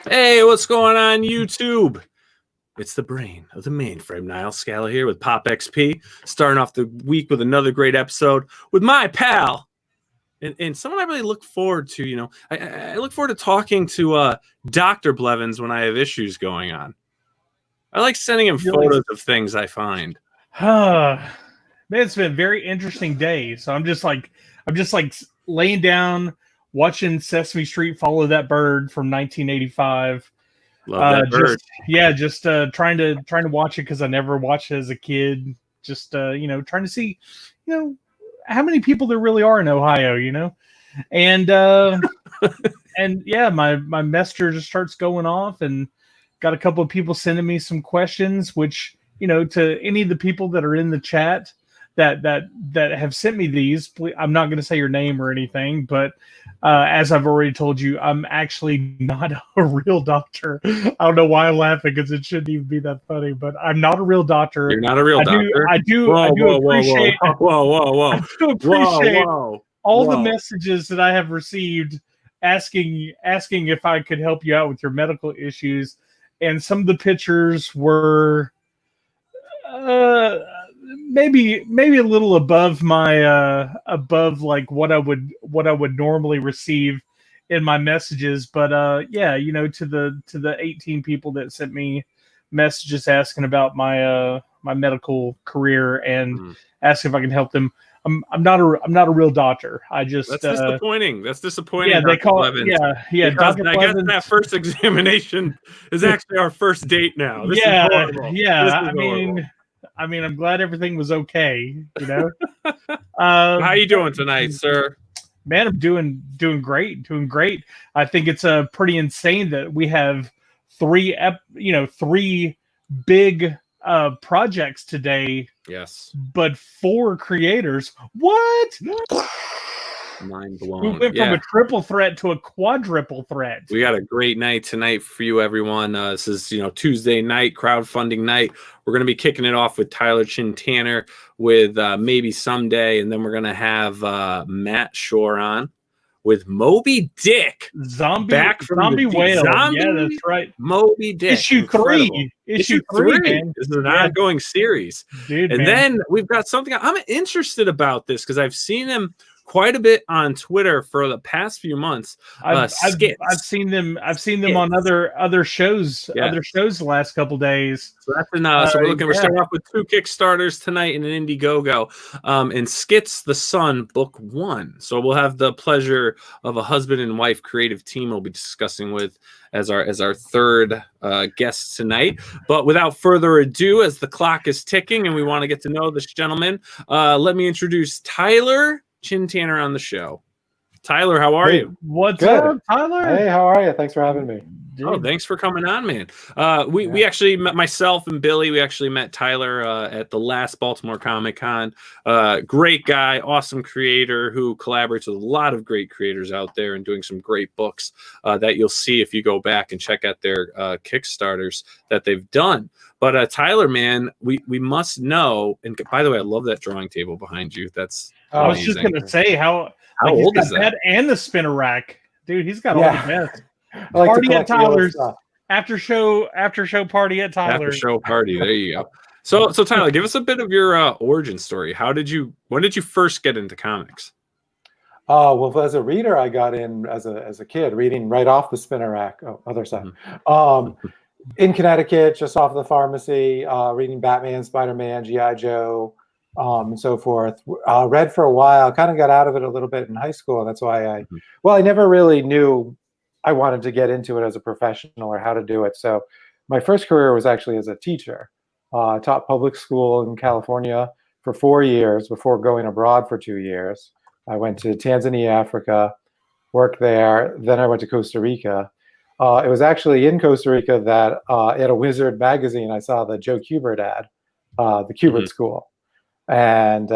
Hey, what's going on YouTube? It's the brain of the mainframe, Nile Scala here with PopXP, starting off the week with another great episode with my pal. And someone I really look forward to, I look forward to talking to Dr. Blevins when I have issues going on. I like sending him photos of things I find. Man, it's been a very interesting day. So I'm just like laying down, watching Sesame Street Follow That Bird from 1985. Love that bird. Just trying to watch it because I never watched it as a kid. Just trying to see, how many people there really are in Ohio, and and yeah, my messenger just starts going off, and got a couple of people sending me some questions, which, to any of the people that are in the chat that have sent me these, please, I'm not going to say your name or anything, but as I've already told you, I'm actually not a real doctor. I don't know why I'm laughing, because it shouldn't even be that funny, but I'm not a real doctor. You're not a real doctor? I do appreciate all the messages that I have received asking if I could help you out with your medical issues. And some of the pictures were maybe a little above my above like what I would normally receive in my messages. But to the 18 people that sent me messages asking about my my medical career and asking if I can help them. I'm not a real doctor. That's disappointing. That's disappointing. Yeah, they call it. Yeah. Dr. I guess that first examination is actually our first date now. This is horrible. Yeah. I mean, I'm glad everything was okay. How you doing tonight, sir? Man, I'm doing great. Doing great. I think it's pretty insane that we have three big projects today. Yes. But 4 creators. What? Mind blown. We went from a triple threat to a quadruple threat. We got a great night tonight for you, everyone. This is, Tuesday night, crowdfunding night. We're going to be kicking it off with Tyler Chin Tanner with Maybe Someday. And then we're going to have Matt Schoor on with Moby Dick. Back from Zombie Whale. Yeah, that's right. Moby Dick. Issue 3. Issue 3, man. This is an ongoing series. Dude, and then we've got something I'm interested about this, because I've seen him quite a bit on Twitter for the past few months. SKITS. I've seen them on other shows, the last couple days. So that's so we're starting off with 2 Kickstarters tonight and an Indiegogo. And SKITS The Sun Book 1. So we'll have the pleasure of a husband and wife creative team we'll be discussing with as our third guest tonight. But without further ado, as the clock is ticking and we want to get to know this gentleman, let me introduce Tyler Chin Tanner on the show. Tyler, how are you? What's up, Tyler? Hey, how are you? Thanks for having me. Dude. Oh, thanks for coming on, man. We actually met, myself and Billy, we actually met Tyler at the last Baltimore Comic Con. Great guy, awesome creator who collaborates with a lot of great creators out there and doing some great books that you'll see if you go back and check out their Kickstarters that they've done. But Tyler, man, we must know, and by the way, I love that drawing table behind you. That's I was just going to say how old is that? And the spinner rack. Dude, he's got all the best. Like party at Tyler's. After show party at Tyler's. After show party. There you go. So Tyler, give us a bit of your origin story. When did you first get into comics? Well, as a reader, I got in as a kid, reading right off the spinner rack. Oh, other side. In Connecticut, just off the pharmacy, reading Batman, Spider-Man, G.I. Joe, and so forth. Read for a while, kind of got out of it a little bit in high school. And that's why I never really knew I wanted to get into it as a professional or how to do it. So my first career was actually as a teacher. I taught public school in California for 4 years before going abroad for 2 years. I went to Tanzania, Africa, worked there. Then I went to Costa Rica. It was actually in Costa Rica that at a Wizard magazine, I saw the Joe Kubert ad, the Kubert School. And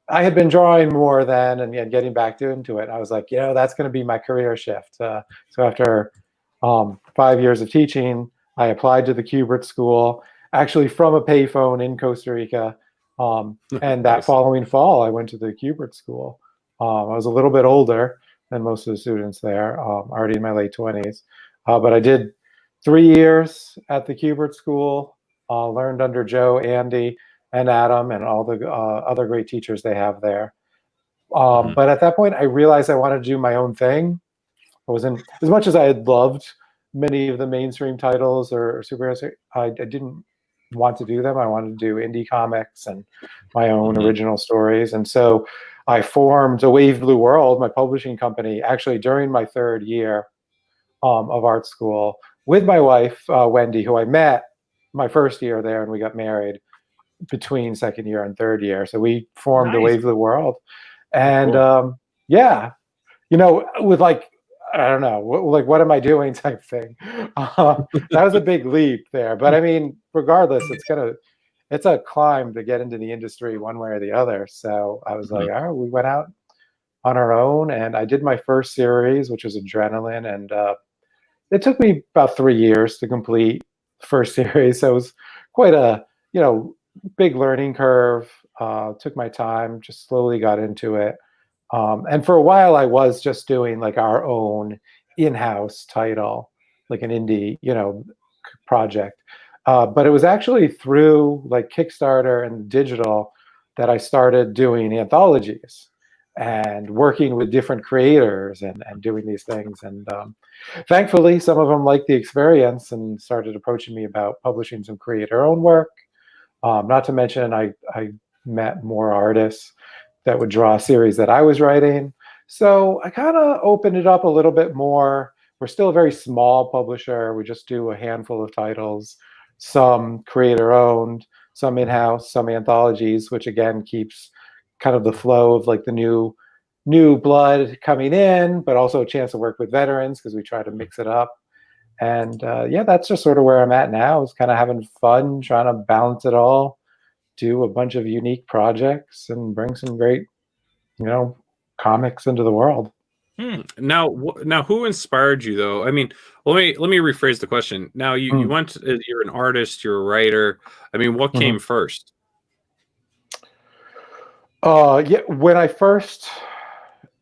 I had been drawing more then and getting back into it. I was like, that's going to be my career shift. So after 5 years of teaching, I applied to the Kubert School, actually from a payphone in Costa Rica. And that following fall, I went to the Kubert School. I was a little bit older than most of the students there, already in my late 20s. But I did 3 years at the Kubert School, learned under Joe, Andy, and Adam, and all the other great teachers they have there. But at that point, I realized I wanted to do my own thing. I wasn't, as much as I had loved many of the mainstream titles or superheroes, I didn't want to do them. I wanted to do indie comics and my own original stories. And so I formed A Wave Blue World, my publishing company, actually during my 3rd year of art school with my wife, Wendy, who I met my 1st year there, and we got married between 2nd year and 3rd year. So we formed A Wave Blue World. And Cool. yeah, you know, with like, I don't know, like, what am I doing type thing. That was a big leap there. But I mean, regardless, it's a climb to get into the industry one way or the other. So I was like, oh, we went out on our own, and I did my first series, which was Adrenaline. And it took me about 3 years to complete the first series. So it was quite a, you know, big learning curve. Took my time, just slowly got into it. And for a while, I was just doing like our own in-house title, like an indie, you know, project. But it was actually through like Kickstarter and digital that I started doing anthologies and working with different creators and doing these things. And thankfully, some of them liked the experience and started approaching me about publishing some creator-owned work. Not to mention, I met more artists that would draw a series that I was writing. So I kind of opened it up a little bit more. We're still a very small publisher. We just do a handful of titles, some creator-owned, some in-house, some anthologies, which again keeps kind of the flow of like the new blood coming in, but also a chance to work with veterans because we try to mix it up. And yeah, that's just sort of where I'm at now, is kind of having fun, trying to balance it all, do a bunch of unique projects, and bring some great, you know, comics into the world. Now, who inspired you, though? I mean, let me rephrase the question. Now, you went. You're an artist. You're a writer. I mean, what came first? Yeah, when I first,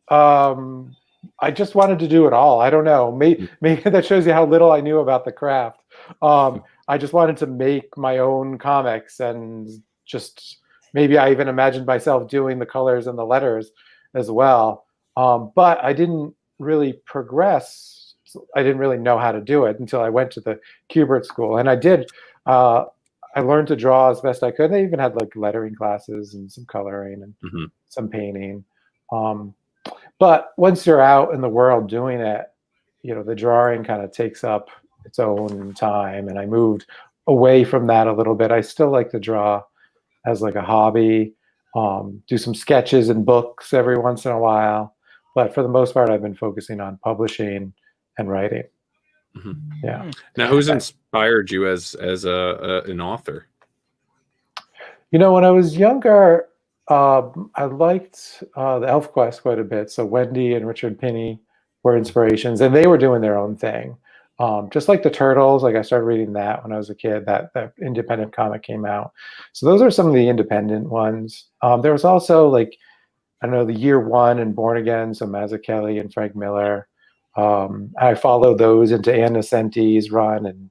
I just wanted to do it all. I don't know. Maybe that shows you how little I knew about the craft. I just wanted to make my own comics, and just maybe I even imagined myself doing the colors and the letters as well. But I didn't really progress. I didn't really know how to do it until I went to the Kubert School, and I did. I learned to draw as best I could. They even had like lettering classes and some coloring and some painting. But once you're out in the world doing it, you know, the drawing kind of takes up its own time. And I moved away from that a little bit. I still like to draw as like a hobby, do some sketches and books every once in a while. But for the most part, I've been focusing on publishing and writing. Yeah. Now, who's inspired you as an author? You know, when I was younger, I liked the ElfQuest quite a bit. So Wendy and Richard Pinney were inspirations, and they were doing their own thing. Just like the Turtles, like I started reading that when I was a kid. That independent comic came out. So those are some of the independent ones. There was also like, I don't know, the Year One and Born Again, so Mazzucchelli and Frank Miller. I followed those into Ann Nesenti's run and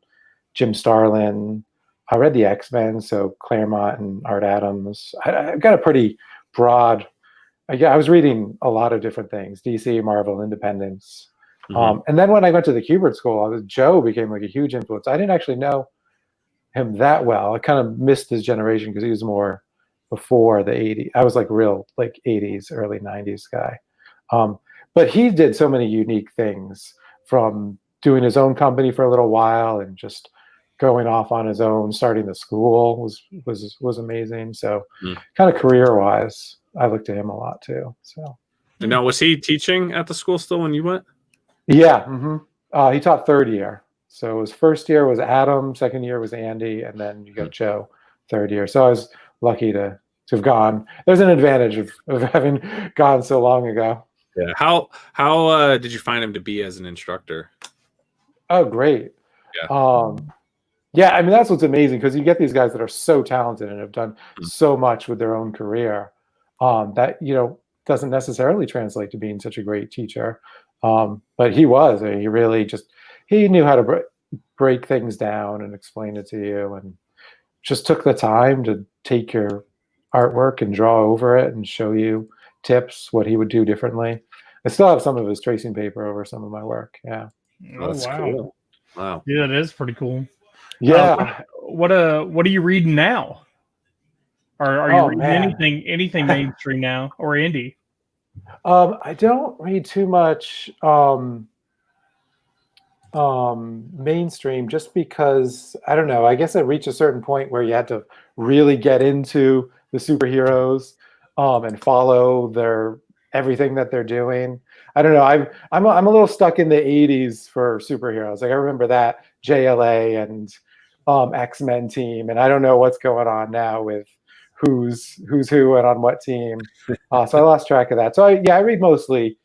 Jim Starlin. I read the X-Men, so Claremont and Art Adams. I've got a pretty broad. I was reading a lot of different things: DC, Marvel, Independence. And then when I went to the Kubert School, Joe became like a huge influence. I didn't actually know him that well. I kind of missed his generation because he was more before the 80s. I was like real like 80s, early 90s guy. But he did so many unique things, from doing his own company for a little while and just going off on his own, starting the school was amazing. So kind of career-wise, I looked to him a lot too. So. And now, was he teaching at the school still when you went? Yeah. He taught 3rd year. So his 1st year was Adam, 2nd year was Andy, and then you got Joe 3rd year. So I was lucky to have gone. There's an advantage of having gone so long ago. Yeah. How did you find him to be as an instructor? Oh, great. Yeah. Yeah, I mean, that's what's amazing, because you get these guys that are so talented and have done so much with their own career, that, you know, doesn't necessarily translate to being such a great teacher. But he was. He really just, he knew how to break things down and explain it to you, and just took the time to take your artwork and draw over it and show you tips, what he would do differently. I still have some of his tracing paper over some of my work. Yeah. Oh, That's wow. cool. Wow. Yeah, that is pretty cool. Yeah. What are you reading now? Are you reading anything mainstream now or indie? I don't read too much mainstream, just because, I don't know, I guess I reached a certain point where you had to really get into the superheroes and follow everything that they're doing. I don't know. I'm a little stuck in the 80s for superheroes. Like, I remember that JLA and X-Men team, and I don't know what's going on now with who's who and on what team. So I lost track of that. So I read mostly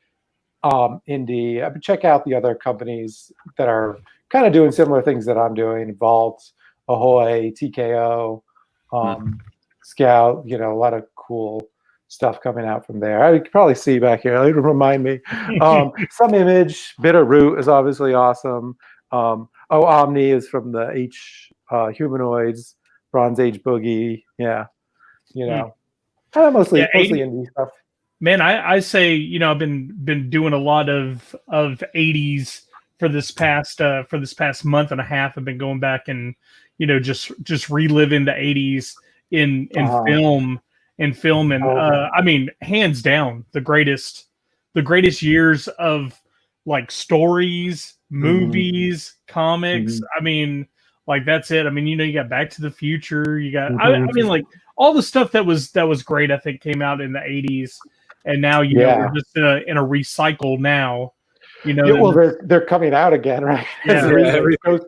indie. I would check out the other companies that are kind of doing similar things that I'm doing: Vault, Ahoy, TKO, Scout. A lot of cool stuff coming out from there. I could probably see back here. It'll remind me. Some Image, Bitterroot is obviously awesome. Omni is from the Humanoids, Bronze Age Boogie. Yeah, mostly indie stuff. Man, I say, I've been doing a lot of 80s for this past month and a half. I've been going back and just reliving the 80s in film and I mean, hands down the greatest years of like stories, movies, comics. I mean, like, that's it. I mean, you got Back to the Future, you got I mean, like, all the stuff that was great, I think, came out in the 80s. And now, we're just in a recycle now. They're coming out again, right? Ghostbusters.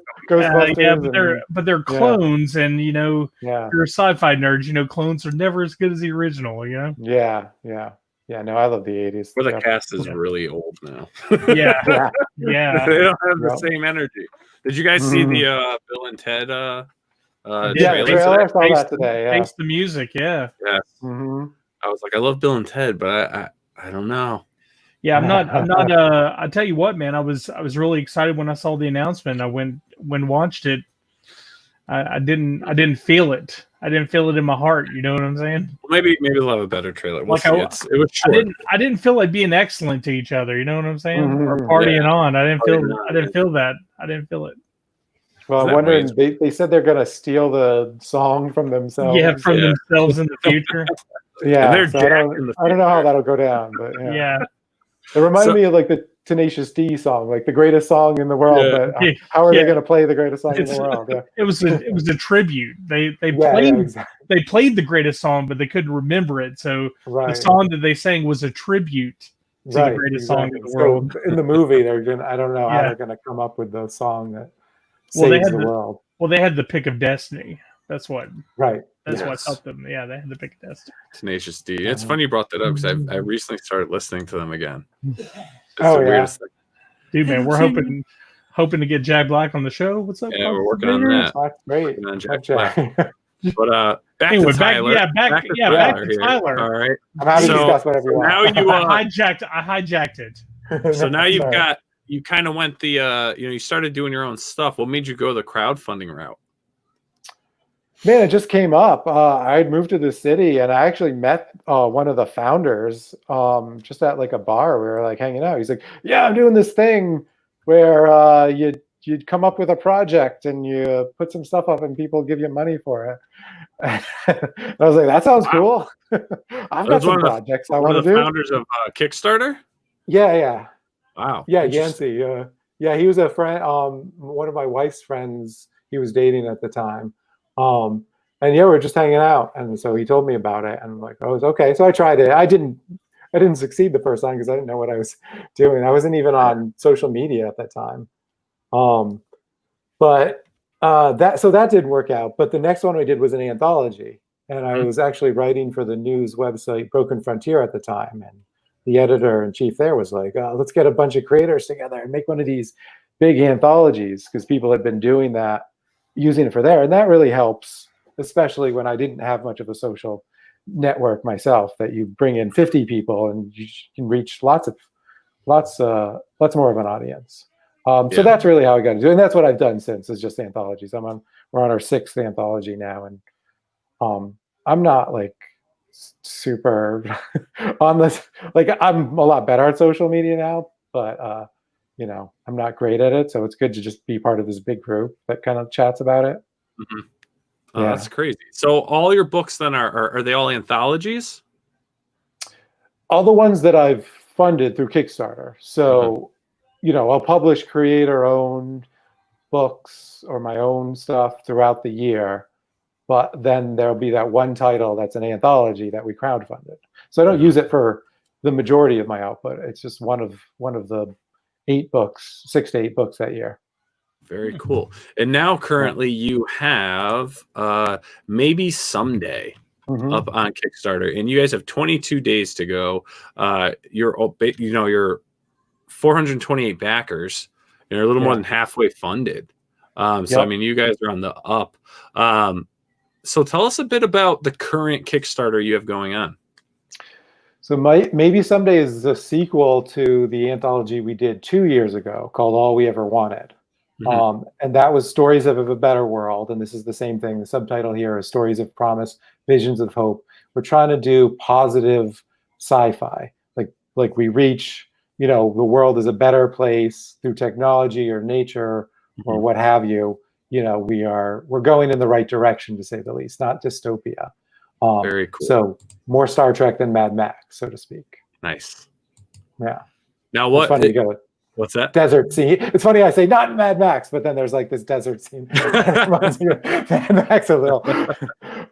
But they're clones, and you're a sci-fi nerd. Clones are never as good as the original. Yeah. No, I love the 80s. Where the cast is really old now. Yeah. They don't have the same energy. Did you guys see the Bill and Ted? Trailer. I saw that today. Face the music. Yeah. Yeah. I was like, I love Bill and Ted, but I don't know. Yeah, I'm not. I tell you what, man, I was really excited when I saw the announcement. I went watched it. I didn't feel it. I didn't feel it in my heart. You know what I'm saying? Well, maybe they'll have a better trailer. We'll see. It was short. I didn't feel like being excellent to each other. You know what I'm saying? Or partying on. I didn't feel that. I didn't feel it. Well, I'm wondering. They said they're gonna steal the song from themselves. Yeah, from themselves in the future. Yeah, so I don't know how that'll go down, but yeah. It reminded me of like the Tenacious D song, like the greatest song in the world. But how are they going to play the greatest song in the world? Yeah. It was a tribute. They played the greatest song, but they couldn't remember it. So the song that they sang was a tribute to the greatest song in the world. So in the movie, I don't know how they're going to come up with the song that saves the world. Well, they had the Pick of Destiny. That's what. Right. That's what helped them. Yeah, they had the Pick of Destiny. Tenacious D. It's funny you brought that up because I recently started listening to them again. It's the weirdest thing. Dude, man, we're hoping to get Jack Black on the show. What's up? Yeah, we're working on that. That's great. Working on Jack Black. But back to Tyler. Back to Tyler. All right. I'm happy to discuss whatever you want. Now you I hijacked it. So now you kind of went the you started doing your own stuff. What made you go the crowdfunding route? Man, it just came up. I had moved to the city, and I actually met one of the founders just at like a bar. We were like hanging out. He's like, "Yeah, I'm doing this thing where you'd come up with a project and you put some stuff up, and people give you money for it." I was like, "That sounds cool." I've got some projects I want to do. One of the founders of Kickstarter. Yeah. Wow. Yeah, Yancey. Yeah, he was a friend. One of my wife's friends. He was dating at the time. And we were just hanging out, and so he told me about it, and I'm like, oh, it's okay. So I tried it. I didn't succeed the first time because I didn't know what I was doing. I wasn't even on social media at that time. But that didn't work out. But the next one I did was an anthology, and I was actually writing for the news website Broken Frontier at the time, and the editor-in-chief there was like, let's get a bunch of creators together and make one of these big anthologies, because people had been doing that, using it for there, and that really helps, especially when I didn't have much of a social network myself. That you bring in 50 people and you can reach lots more of an audience. So that's really how I got to do it. And that's what I've done since, is just anthologies. We're on our 6th anthology now. And I'm not like super on this. Like, I'm a lot better at social media now, but you know, I'm not great at it. So it's good to just be part of this big group that kind of chats about it. Mm-hmm. Oh, yeah. That's crazy. So all your books then are they all anthologies? All the ones that I've funded through Kickstarter. So, you know, I'll publish creator-owned books or my own stuff throughout the year, but then there'll be that one title that's an anthology that we crowdfunded. So I don't use it for the majority of my output. It's just one of the 8 books, 6 to 8 books that year. Very cool. And now currently you have Maybe Someday up on Kickstarter, and you guys have 22 days to go. You're 428 backers, and you're a little more than halfway funded. So I mean, you guys are on the up. So tell us a bit about the current Kickstarter you have going on. So Maybe Someday is a sequel to the anthology we did 2 years ago called All We Ever Wanted. And that was Stories of a Better World. And this is the same thing. The subtitle here is Stories of Promise, Visions of Hope. We're trying to do positive sci-fi. Like we reach, you know, the world is a better place through technology or nature or what have you. You know, we're going in the right direction, to say the least, not dystopia. Very cool. So more Star Trek than Mad Max, so to speak. Nice. Yeah. Now what? What's that? Desert scene. It's funny I say not Mad Max, but then there's like this desert scene that reminds me of Mad Max a little.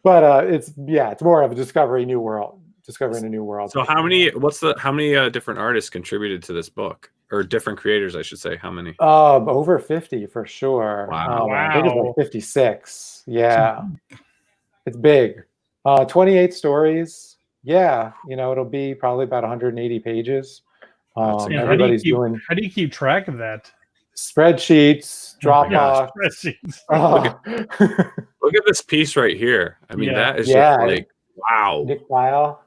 But it's more of a discovering a new world. So how many different artists contributed to this book, or different creators, I should say? How many? Over 50 for sure. Wow. I think it's like 56. Yeah. It's big. 28 stories. Yeah, you know, it'll be probably about 180 pages. Everybody's doing. How do you keep track of that? Spreadsheets, Dropbox. Look at this piece right here. I mean, that is just like, wow. Nick Pyle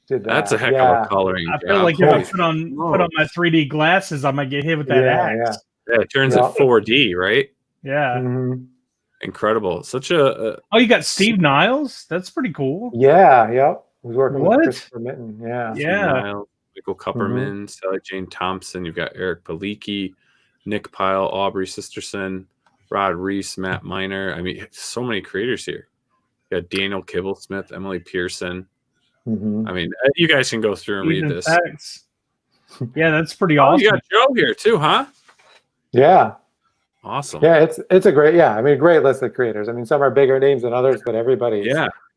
did that. That's a heck of a coloring. I feel like if I put on my 3D glasses, I might get hit with that axe. Yeah, it turns at 4D, right? Yeah. Incredible. Such a. Oh, you got Steve Niles? That's pretty cool. Yeah. Yep. He's working with Christopher Mitten. Yeah. Niles, Michael Kupperman, Sally Jane Thompson. You've got Eric Palicki, Nick Pyle, Aubrey Sisterson, Rod Reese, Matt Miner. I mean, so many creators here. You got Daniel Kibblesmith, Emily Pearson. I mean, you guys can go through and read this. Yeah, that's pretty awesome. You got Joe here too, huh? Yeah. Awesome. Yeah, it's a great, great list of creators. I mean, some are bigger names than others, but everybody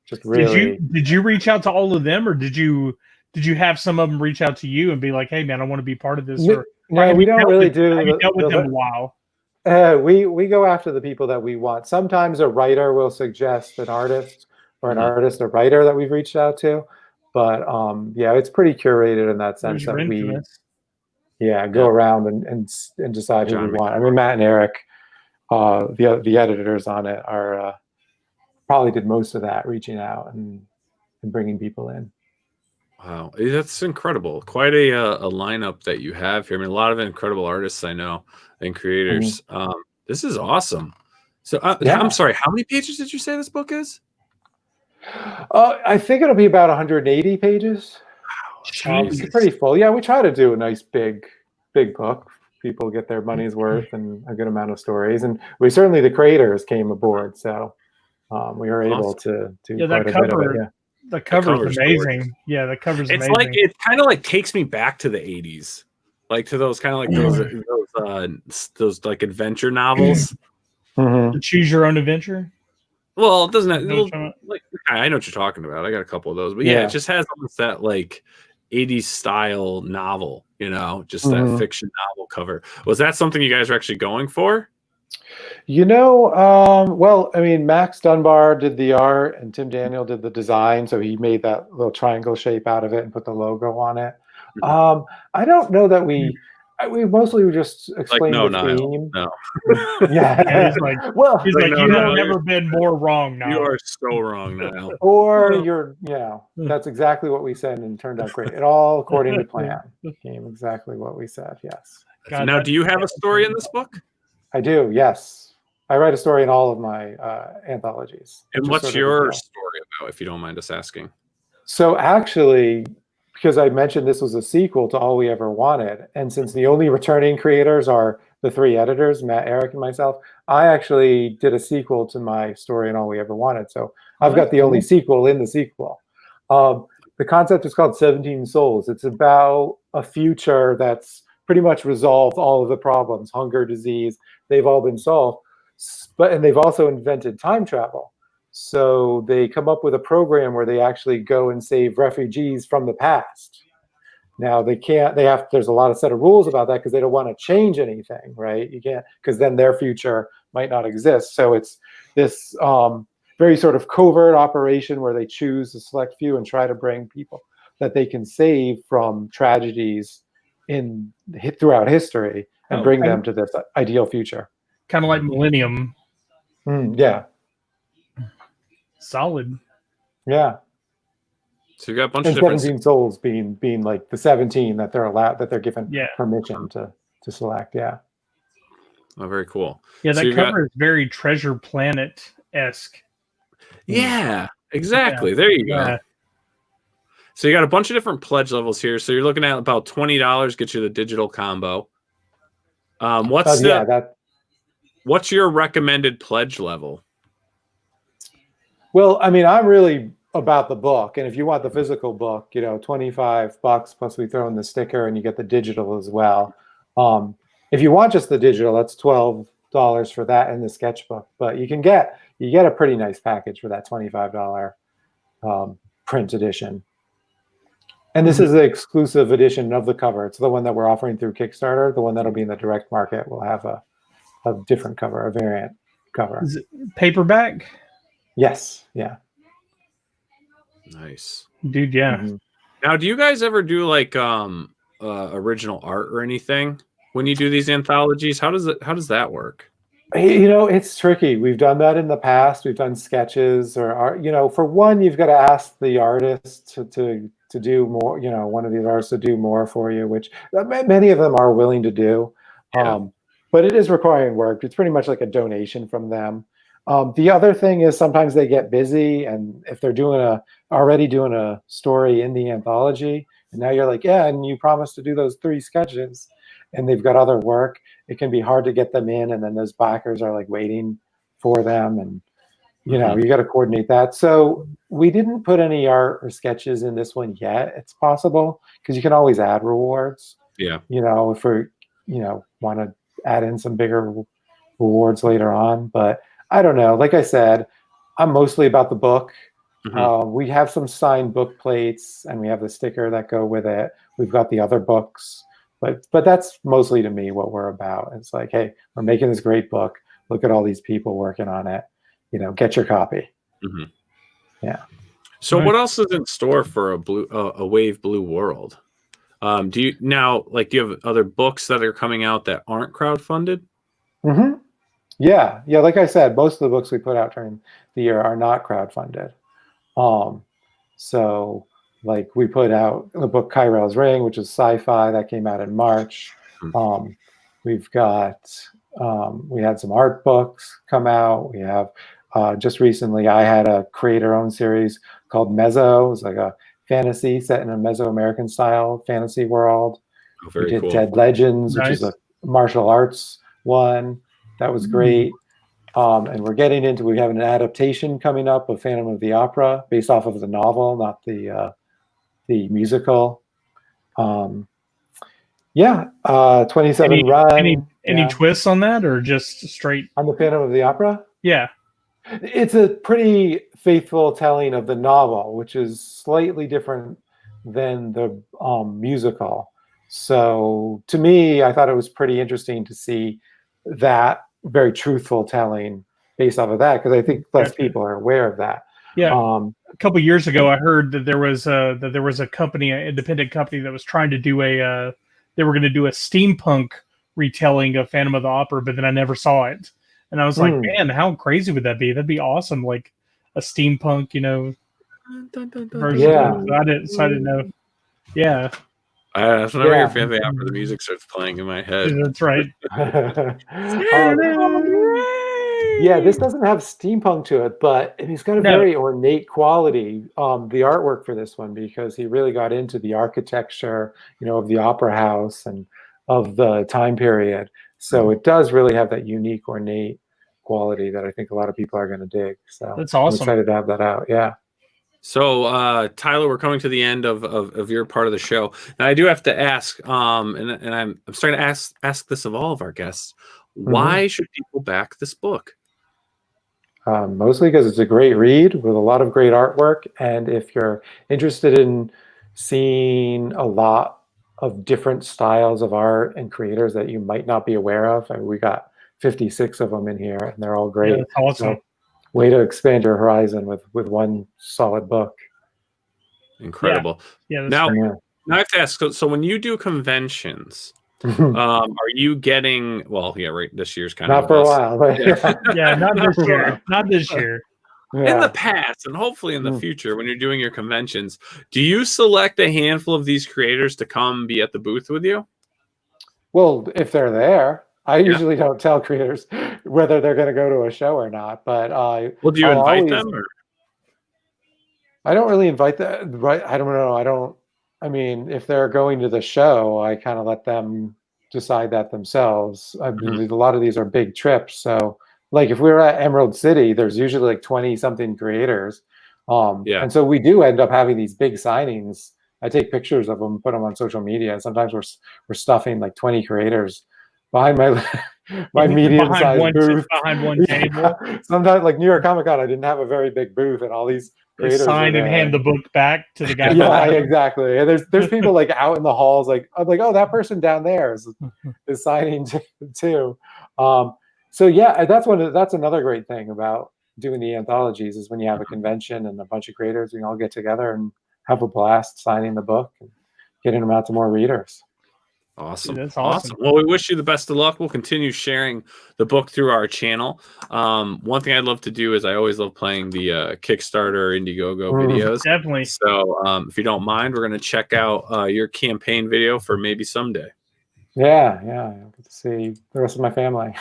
just really. Did you reach out to all of them, or did you have some of them reach out to you and be like, "Hey, man, I want to be part of this"? No, we don't really do. Have you dealt with them a while? We go after the people that we want. Sometimes a writer will suggest an artist, or an artist, a writer that we've reached out to, but it's pretty curated in that sense that we go around and decide who we want. I mean, Matt and Eric, the editors on it, are probably did most of that, reaching out and bringing people in. Wow, that's incredible. Quite a lineup that you have here. I mean, a lot of incredible artists I know and creators. This is awesome. So I'm sorry, how many pages did you say this book is? I think it'll be about 180 pages. Wow, it's pretty full. Yeah, we try to do a nice big book. People get their money's worth and a good amount of stories. And the creators came aboard, so we were able to do quite a bit of it. Yeah. The cover's amazing. Gorgeous. Yeah, the cover's amazing. It's like, it kind of like takes me back to the 80s, like to those kind of like those like adventure novels. To choose your own adventure. Well, it doesn't. Like, I know what you're talking about. I got a couple of those, but it just has almost that like 80s style novel, you know, just that fiction novel cover. Was that something you guys were actually going for? You know, well, I mean, Max Dunbar did the art and Tim Daniel did the design. So he made that little triangle shape out of it and put the logo on it. I don't know that we mostly just explained the theme. No. Yeah, he's like, you have never been more wrong now. You are so wrong now. Or that's exactly what we said and it turned out great. It all according to plan. Became exactly what we said. Yes. God, now, do you have a story in this book? I do, yes. I write a story in all of my anthologies. And which is what's sort of the your deal. story about, if you don't mind us asking? So actually, because I mentioned this was a sequel to All We Ever Wanted, and since the only returning creators are the three editors, Matt, Eric, and myself, I actually did a sequel to my story in All We Ever Wanted. So I've got the only sequel in the sequel. The concept is called 17 Souls. It's about a future that's pretty much resolved all of the problems, hunger, disease, they've all been solved. And they've also invented time travel. So they come up with a program where they actually go and save refugees from the past. Now there's a lot of set of rules about that because they don't want to change anything, right? You can't, because then their future might not exist. So it's this very sort of covert operation where they choose a select few and try to bring people that they can save from tragedies throughout history and bring them to this ideal future. Kind of like Millennium. Yeah. Solid. Yeah. So you got a bunch and of different 17 souls being like the 17 that they're given Yeah. permission to select. Yeah. Oh, very cool. Yeah, that So cover is very Treasure Planet-esque. Yeah, exactly. There you go. So you got a bunch of different pledge levels here. So you're looking at about $20 gets you the digital combo. What's your recommended pledge level? Well, I mean, I'm really about the book, and if you want the physical book, $25 plus we throw in the sticker and you get the digital as well. If you want just the digital, that's $12 for that and the sketchbook. But you get a pretty nice package for that $25 print edition. And this is the exclusive edition of the cover. It's the one that we're offering through Kickstarter. The one that'll be in the direct market will have a different cover, a variant cover. Is it paperback? Yes. Yeah. Nice. Dude, yeah. Mm-hmm. Now, do you guys ever do like original art or anything when you do these anthologies? How does that work? It's tricky. We've done that in the past. We've done sketches or art. For one, you've got to ask the artist to do more, one of these artists to do more for you, which many of them are willing to do. Yeah. But it is requiring work. It's pretty much like a donation from them. The other thing is sometimes they get busy, and if they're already doing a story in the anthology, and now you're like, yeah, and you promised to do those 3 sketches, and they've got other work, it can be hard to get them in, and then those backers are like waiting for them, and you got to coordinate that. So we didn't put any art or sketches in this one yet. It's possible because you can always add rewards. Yeah. If we want to add in some bigger rewards later on, but I don't know. Like I said, I'm mostly about the book. We have some signed book plates, and we have the sticker that go with it. We've got the other books, but that's mostly to me what we're about. It's like, hey, we're making this great book. Look at all these people working on it. Get your copy. Yeah. So what else is in store for a Wave Blue world? Do you have other books that are coming out that aren't crowdfunded? Yeah. Like I said, most of the books we put out during the year are not crowdfunded. So like we put out the book Kyrell's Ring, which is sci-fi, that came out in March. We've got we had some art books come out. We have just recently I had a creator-owned series called Meso. It was like a fantasy set in a Mesoamerican style fantasy world. Very we did cool. Dead Legends, which is a martial arts one. That was great. And we have an adaptation coming up of Phantom of the Opera based off of the novel, not the musical. 27 Run. Any twists on that, or just straight on the Phantom of the Opera? Yeah. It's a pretty faithful telling of the novel, which is slightly different than the musical. So to me, I thought it was pretty interesting to see that very truthful telling based off of that, because I think less people are aware of that. Yeah. A couple of years ago, I heard that there was a company, an independent company, that was trying to do they were going to do a steampunk retelling of Phantom of the Opera, but then I never saw it. And I was like, man, how crazy would that be? That'd be awesome. Like a steampunk, version. Yeah. So I didn't know. Yeah. Whenever Yeah. your family opera, the music starts playing in my head. That's right. Yeah, this doesn't have steampunk to it, but it's got a No. very ornate quality. The artwork for this one, because he really got into the architecture, of the opera house and of the time period. So it does really have that unique, ornate quality that I think a lot of people are going to dig. So That's awesome. I'm excited to have that out. Yeah. So, Tyler, we're coming to the end of your part of the show. Now, I do have to ask, and I'm starting to ask this of all of our guests. Why should people back this book? Mostly because it's a great read with a lot of great artwork. And if you're interested in seeing a lot of different styles of art and creators that you might not be aware of, we got 56 of them in here, and they're all great. Yeah, that's awesome. So, way to expand your horizon with one solid book. Incredible. Yeah. Now I have to ask. So when you do conventions, are you getting? Well, yeah, right. This year's kind of not for a while, but yeah, not this year. Not this year. Yeah. In the past, and hopefully in the future, when you're doing your conventions, do you select a handful of these creators to come be at the booth with you? Well, if they're there. I usually don't tell creators whether they're going to go to a show or not, but well, do you invite them? Or? I don't really invite them. Right? I don't know. I mean, if they're going to the show, I kind of let them decide that themselves. I mean, a lot of these are big trips, so like if we were at Emerald City, there's usually like 20-something creators, and so we do end up having these big signings. I take pictures of them, put them on social media. Sometimes we're stuffing like 20 creators behind my medium-sized booth behind one table. Sometimes, like New York Comic Con, I didn't have a very big booth, and all these creators sign and hand the book back to the guy. Yeah, exactly. And there's people like out in the halls, like I'm like, oh, that person down there is signing too. So yeah, that's another great thing about doing the anthologies is when you have a convention and a bunch of creators, we all get together and have a blast signing the book and getting them out to more readers. Awesome. Dude, that's awesome. Well, we wish you the best of luck. We'll continue sharing the book through our channel. One thing I'd love to do is I always love playing the Kickstarter Indiegogo videos. Definitely. So if you don't mind, we're going to check out your campaign video for Maybe Someday. Yeah. I'll get to see the rest of my family.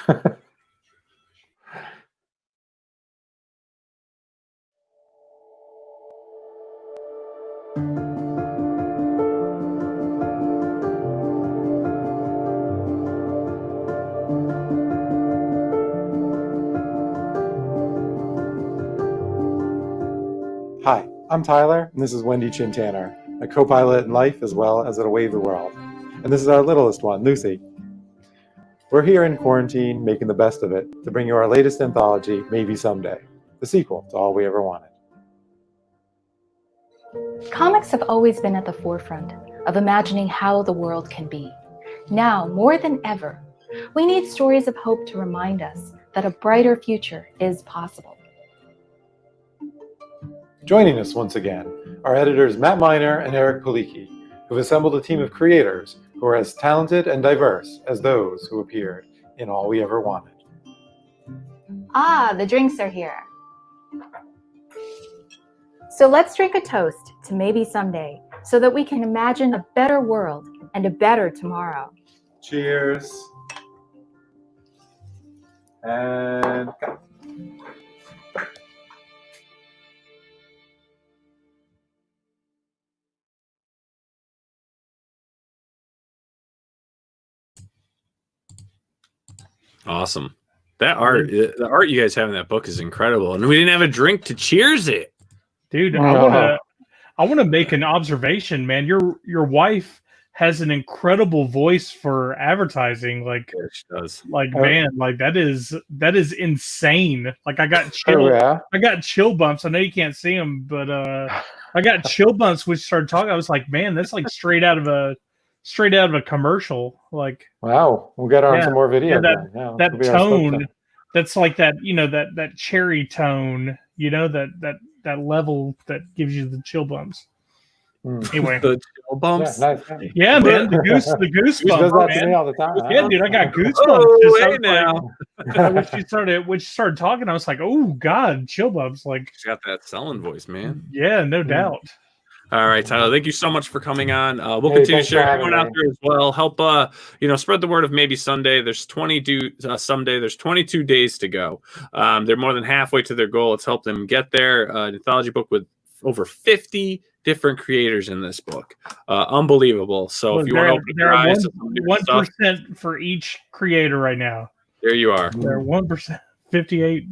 Hi, I'm Tyler, and this is Wendy Chintanner, a co-pilot in life as well as at Away the World. And this is our littlest one, Lucy. We're here in quarantine, making the best of it, to bring you our latest anthology, Maybe Someday, the sequel to All We Ever Wanted. Comics have always been at the forefront of imagining how the world can be. Now, more than ever, we need stories of hope to remind us that a brighter future is possible. Joining us once again are editors Matt Miner and Eric Palicki, who've assembled a team of creators who are as talented and diverse as those who appeared in All We Ever Wanted. Ah, the drinks are here. So let's drink a toast to maybe someday, so that we can imagine a better world and a better tomorrow. Cheers. And go. Awesome. That art, the art you guys have in that book is incredible. And we didn't have a drink to cheers it. Dude, I want to make an observation, man. Your wife has an incredible voice for advertising. Like, Yeah, she does. like man, like that is insane. Like I got chill bumps. I know you can't see them, but I got chill bumps when she started talking. I was like, man, that's like straight out of a commercial. Like, wow, we'll get on some more video. Yeah, that tone, that's like that, that cherry tone, that level that gives you the chill bumps. Anyway, the chill bumps. Yeah, nice. Yeah, man, the goosebumps. She does that to me all the time. Yeah, dude, I got goosebumps. Oh, hey now. When she started talking, I was like, oh God, chill bumps. Like, She's got that selling voice, man. Yeah, no doubt. All right, Tyler, thank you so much for coming on. We'll Hey, continue to thanks for share having everyone out me. there as well. Help, spread the word of Maybe Sunday. There's 22 days to go. They're more than halfway to their goal. Let's help them get there. An anthology book with over 50 different creators in this book. Unbelievable. So Well, if you want to open your eyes to some new stuff, 1% for each creator right now. there you are. They're 1%, 58%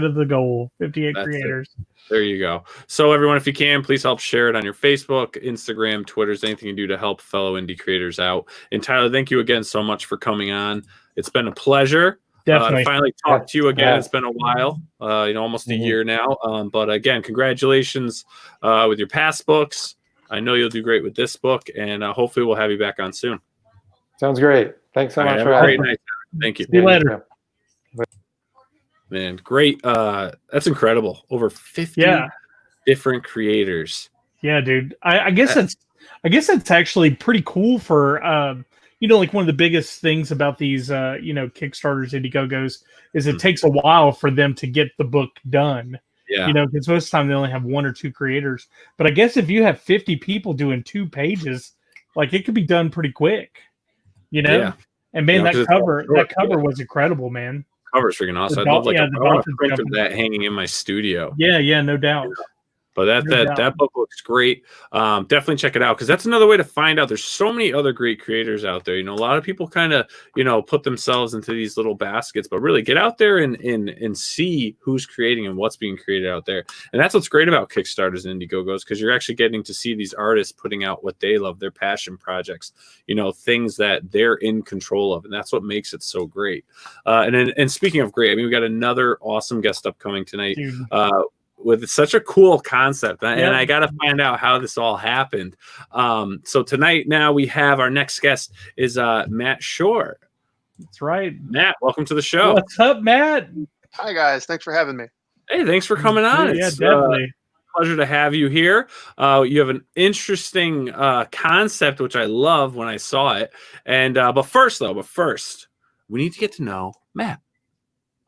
of the goal. 58 That's creators. There you go. So everyone, if you can, please help share it on your Facebook, Instagram, Twitter, anything you can do to help fellow indie creators out. And Tyler, thank you again so much for coming on. It's been a pleasure Definitely. to finally talk to you again. Yeah. It's been a while, almost a year now. But again, congratulations with your past books. I know you'll do great with this book, and hopefully we'll have you back on soon. Sounds great. Thanks so much Have for a having great me. night. Thank you. See you later. Man, great. That's incredible. Over 50 different creators. Yeah, dude. I guess that's actually pretty cool for like one of the biggest things about these Kickstarters, Indiegogos, is it takes a while for them to get the book done. Yeah. Because most of the time they only have 1 or 2 creators. But I guess if you have 50 people doing 2 pages, like it could be done pretty quick. Yeah. And man, that cover was incredible, man. Cover's freaking awesome. I'd love I want a print of that hanging in my studio. Yeah, no doubt. But that book looks great. Definitely check it out, because that's another way to find out. There's so many other great creators out there. A lot of people kind of put themselves into these little baskets, but really get out there and see who's creating and what's being created out there. And that's what's great about Kickstarters and Indiegogos, because you're actually getting to see these artists putting out what they love, their passion projects, things that they're in control of, and that's what makes it so great. And speaking of great, we got another awesome guest upcoming tonight. With such a cool concept, and I got to find out how this all happened. So tonight, now we have our next guest is Matt Schoor. That's right, Matt. Welcome to the show. What's up, Matt? Hi guys, thanks for having me. Hey, thanks for coming on. Yeah, it's definitely. Pleasure to have you here. You have an interesting concept, which I love when I saw it. And but first, we need to get to know Matt.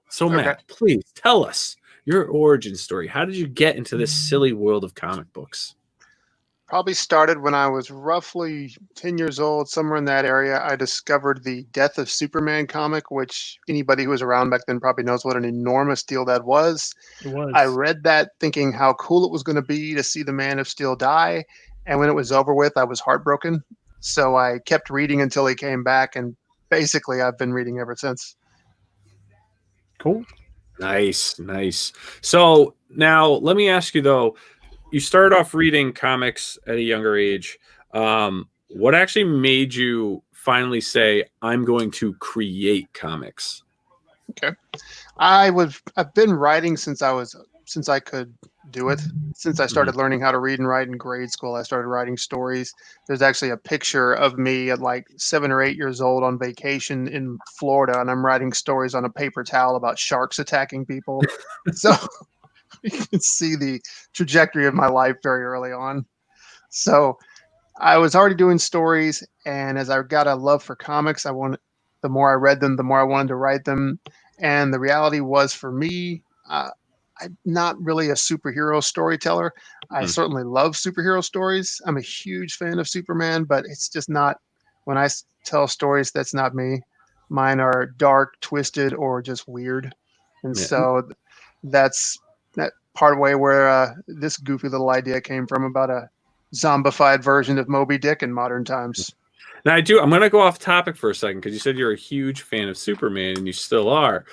So Matt, please tell us your origin story. How did you get into this silly world of comic books? Probably started when I was roughly 10 years old, somewhere in that area. I discovered the Death of Superman comic, which anybody who was around back then probably knows what an enormous deal that was. It was. I read that thinking how cool it was going to be to see the Man of Steel die. And when it was over with, I was heartbroken. So I kept reading until he came back. And basically, I've been reading ever since. Cool. Nice. So now let me ask you, though, you started off reading comics at a younger age. What actually made you finally say, I'm going to create comics? Okay. I've been writing since I could do it. Since I started learning how to read and write in grade school, I started writing stories. There's actually a picture of me at like 7 or 8 years old on vacation in Florida, and I'm writing stories on a paper towel about sharks attacking people. So you can see the trajectory of my life very early on. So I was already doing stories, and as I got a love for comics, the more I read them, the more I wanted to write them. And the reality was, for me, I'm not really a superhero storyteller. I certainly love superhero stories. I'm a huge fan of Superman, but it's just not, when I tell stories, that's not me. Mine are dark, twisted, or just weird. And so that's that part of way where this goofy little idea came from, about a zombified version of Moby Dick in modern times. Now I'm going to go off topic for a second, because you said you're a huge fan of Superman, and you still are.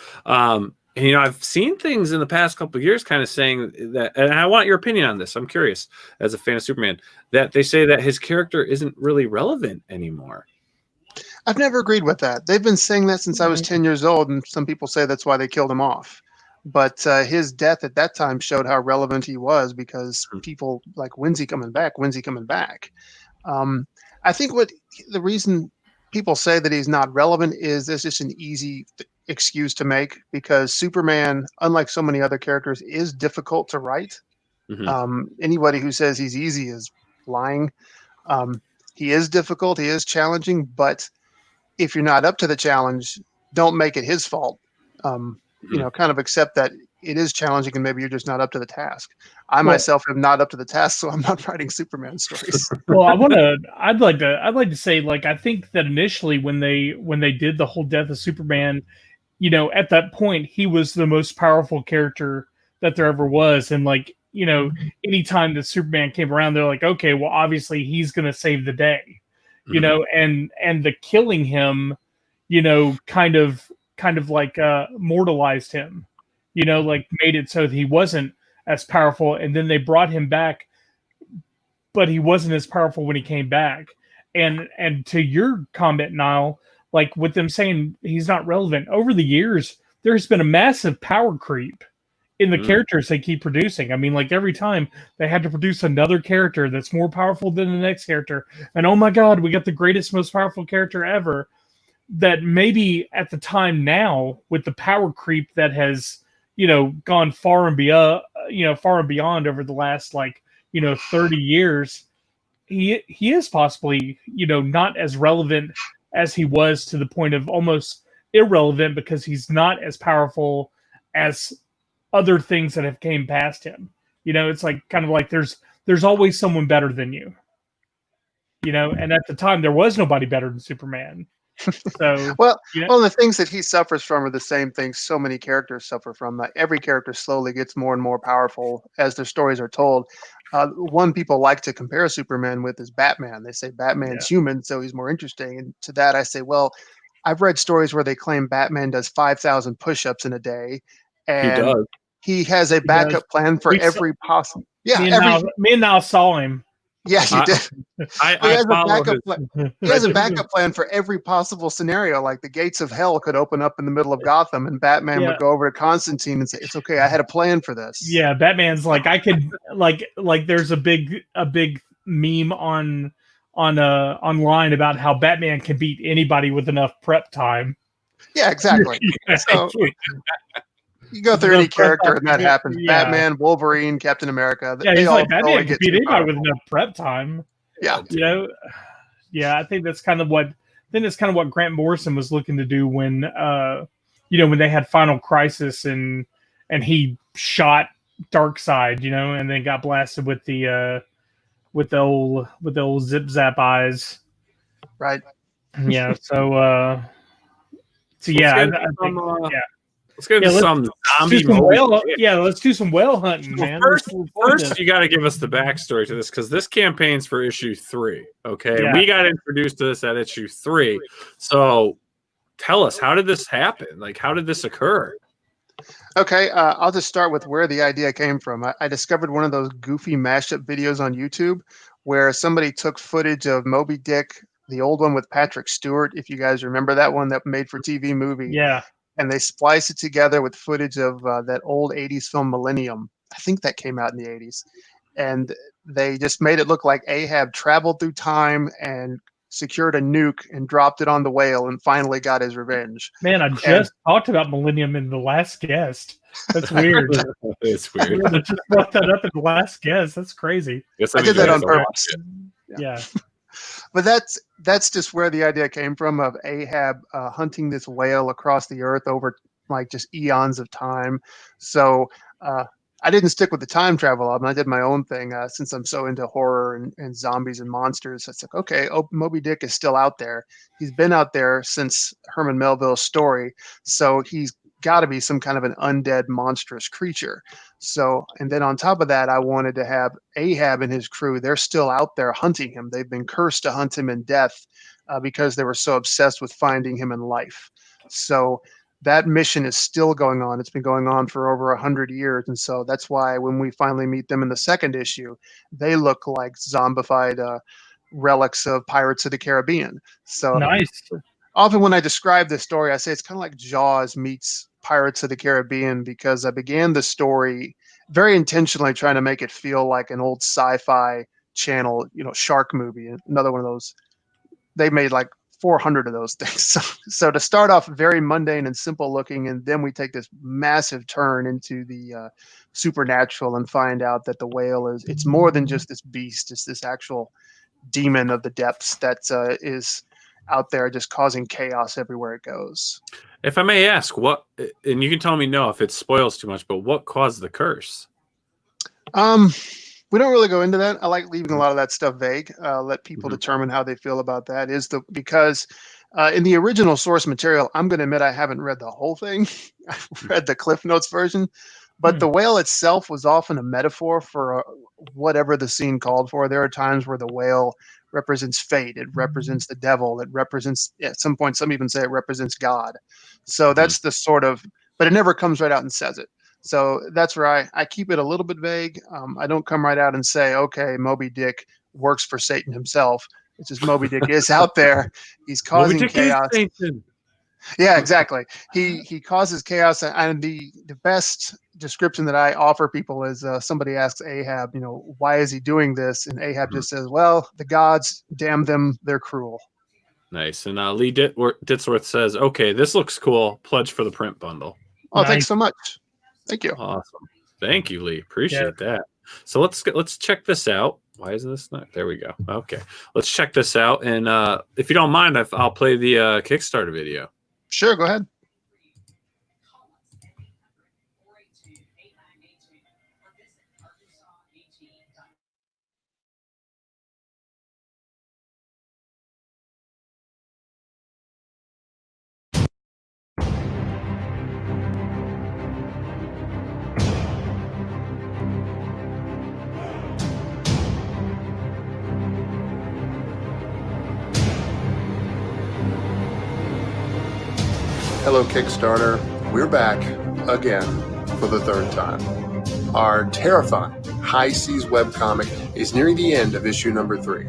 And, I've seen things in the past couple of years kind of saying that, and I want your opinion on this. I'm curious, as a fan of Superman, that they say that his character isn't really relevant anymore. I've never agreed with that. They've been saying that since I was 10 years old, and some people say that's why they killed him off. But his death at that time showed how relevant he was, because people like, when's he coming back? When's he coming back? I think the reason people say that he's not relevant is there's just an easy excuse to make, because Superman, unlike so many other characters, is difficult to write. Anybody who says he's easy is lying. He is difficult, he is challenging, but if you're not up to the challenge, don't make it his fault. Kind of accept that it is challenging, and maybe you're just not up to the task. I myself am not up to the task, so I'm not writing Superman stories. Well, I'd like to say, like, I think that initially when they did the whole death of Superman, you know, at that point he was the most powerful character that there ever was, and like, you know, anytime that Superman came around, they're like, okay, well, obviously he's gonna save the day, you know, and the killing him, you know, kind of like mortalized him, you know, like made it so that he wasn't as powerful, and then they brought him back, but he wasn't as powerful when he came back. And to your comment, Nile, like with them saying he's not relevant, over the years there's been a massive power creep in the characters they keep producing. I mean, like every time they had to produce another character that's more powerful than the next character, and oh my god, we got the greatest, most powerful character ever. That maybe at the time now, with the power creep that has, you know, gone far and beyond over the last, like, you know, 30 years, he is possibly, you know, not as relevant as he was, to the point of almost irrelevant, because he's not as powerful as other things that have came past him. You know, it's like kind of like there's always someone better than you. You know, and at the time there was nobody better than Superman. So well, you know, well, the things that he suffers from are the same things so many characters suffer from. Like every character slowly gets more and more powerful as their stories are told. One people like to compare Superman with is Batman. They say Batman's human, so he's more interesting. And to that, I say, well, I've read stories where they claim Batman does 5,000 push-ups in a day, He and does. he has a backup plan for every possible. Yeah, me and Niall saw him. Yes, you did. He has a He backup plan for every possible scenario. Like the gates of hell could open up in the middle of Gotham, and Batman would go over to Constantine and say, "It's okay, I had a plan for this." Yeah, Batman's like, I could like there's a big meme online about how Batman can beat anybody with enough prep time. Yeah, exactly. So you go through any character and that happens. Yeah. Batman, Wolverine, Captain America. Yeah, he's like, Batman can beat anybody powerful with enough prep time. Yeah. You know? Yeah, I think that's kind of what Grant Morrison was looking to do when you know, when they had Final Crisis and he shot Darkseid, you know, and then got blasted with the old zip zap eyes. Right. Yeah, so yeah, I think, yeah. Let's get into some zombie let's do some whale hunting, man. First, you got to give us the backstory to this, because this campaign's for issue 3. Okay, Yeah. We got introduced to this at issue 3. So, tell us, how did this happen? Like, how did this occur? Okay, I'll just start with where the idea came from. I discovered one of those goofy mashup videos on YouTube where somebody took footage of Moby Dick, the old one with Patrick Stewart, if you guys remember that one, that made for TV movie. Yeah. And they spliced it together with footage of that old 80s film Millennium. I think that came out in the 80s. And they just made it look like Ahab traveled through time and secured a nuke and dropped it on the whale and finally got his revenge. Man, I just talked about Millennium in the last guest. That's weird. It's weird. I just brought that up in the last guest. That's crazy. I did that on purpose. Yeah. But that's just where the idea came from, of Ahab hunting this whale across the earth over like just eons of time. So I didn't stick with the time travel album. I did my own thing since I'm so into horror and zombies and monsters. It's like, okay, Moby Dick is still out there. He's been out there since Herman Melville's story. So he's got to be some kind of an undead monstrous creature. So, and then on top of that, I wanted to have Ahab and his crew. They're still out there hunting him. They've been cursed to hunt him in death because they were so obsessed with finding him in life. So that mission is still going on. It's been going on for over 100 years. And so that's why when we finally meet them in the second issue, they look like zombified relics of Pirates of the Caribbean. So nice. Often when I describe this story, I say it's kind of like Jaws meets Pirates of the Caribbean, because I began the story very intentionally trying to make it feel like an old sci-fi channel, shark movie. Another one of those. They made like 400 of those things. So to start off very mundane and simple looking, and then we take this massive turn into the supernatural and find out that the whale it's more than just this beast. It's this actual demon of the depths that is out there just causing chaos everywhere it goes. If I may ask, what, and you can tell me no if it spoils too much, but what caused the curse? We don't really go into that. I like leaving a lot of that stuff vague. Let people determine how they feel about that. Because in the original source material, I'm going to admit I haven't read the whole thing. I've read the Cliff Notes version, but the whale itself was often a metaphor for whatever the scene called for. There are times where the whale represents fate. It represents the devil. It represents, at some point, some even say it represents God. So that's the sort of, but it never comes right out and says it. So that's where I keep it a little bit vague. I don't come right out and say, okay, Moby Dick works for Satan himself. It's just Moby Dick is out there. He's causing chaos. Yeah, exactly. He causes chaos. And the best description that I offer people is somebody asks Ahab, why is he doing this? And Ahab just says, well, the gods, damn them, they're cruel. Nice. And Lee Ditsworth says, okay, this looks cool. Pledge for the print bundle. Oh, nice. Thanks so much. Thank you. Awesome. Thank you, Lee. Appreciate that. So let's check this out. Why isn't this not? There we go. Okay. Let's check this out. And if you don't mind, I'll play the Kickstarter video. Sure, go ahead. Hello, Kickstarter. We're back again for the third time. Our Terrathon High Seas webcomic is nearing the end of issue number 3,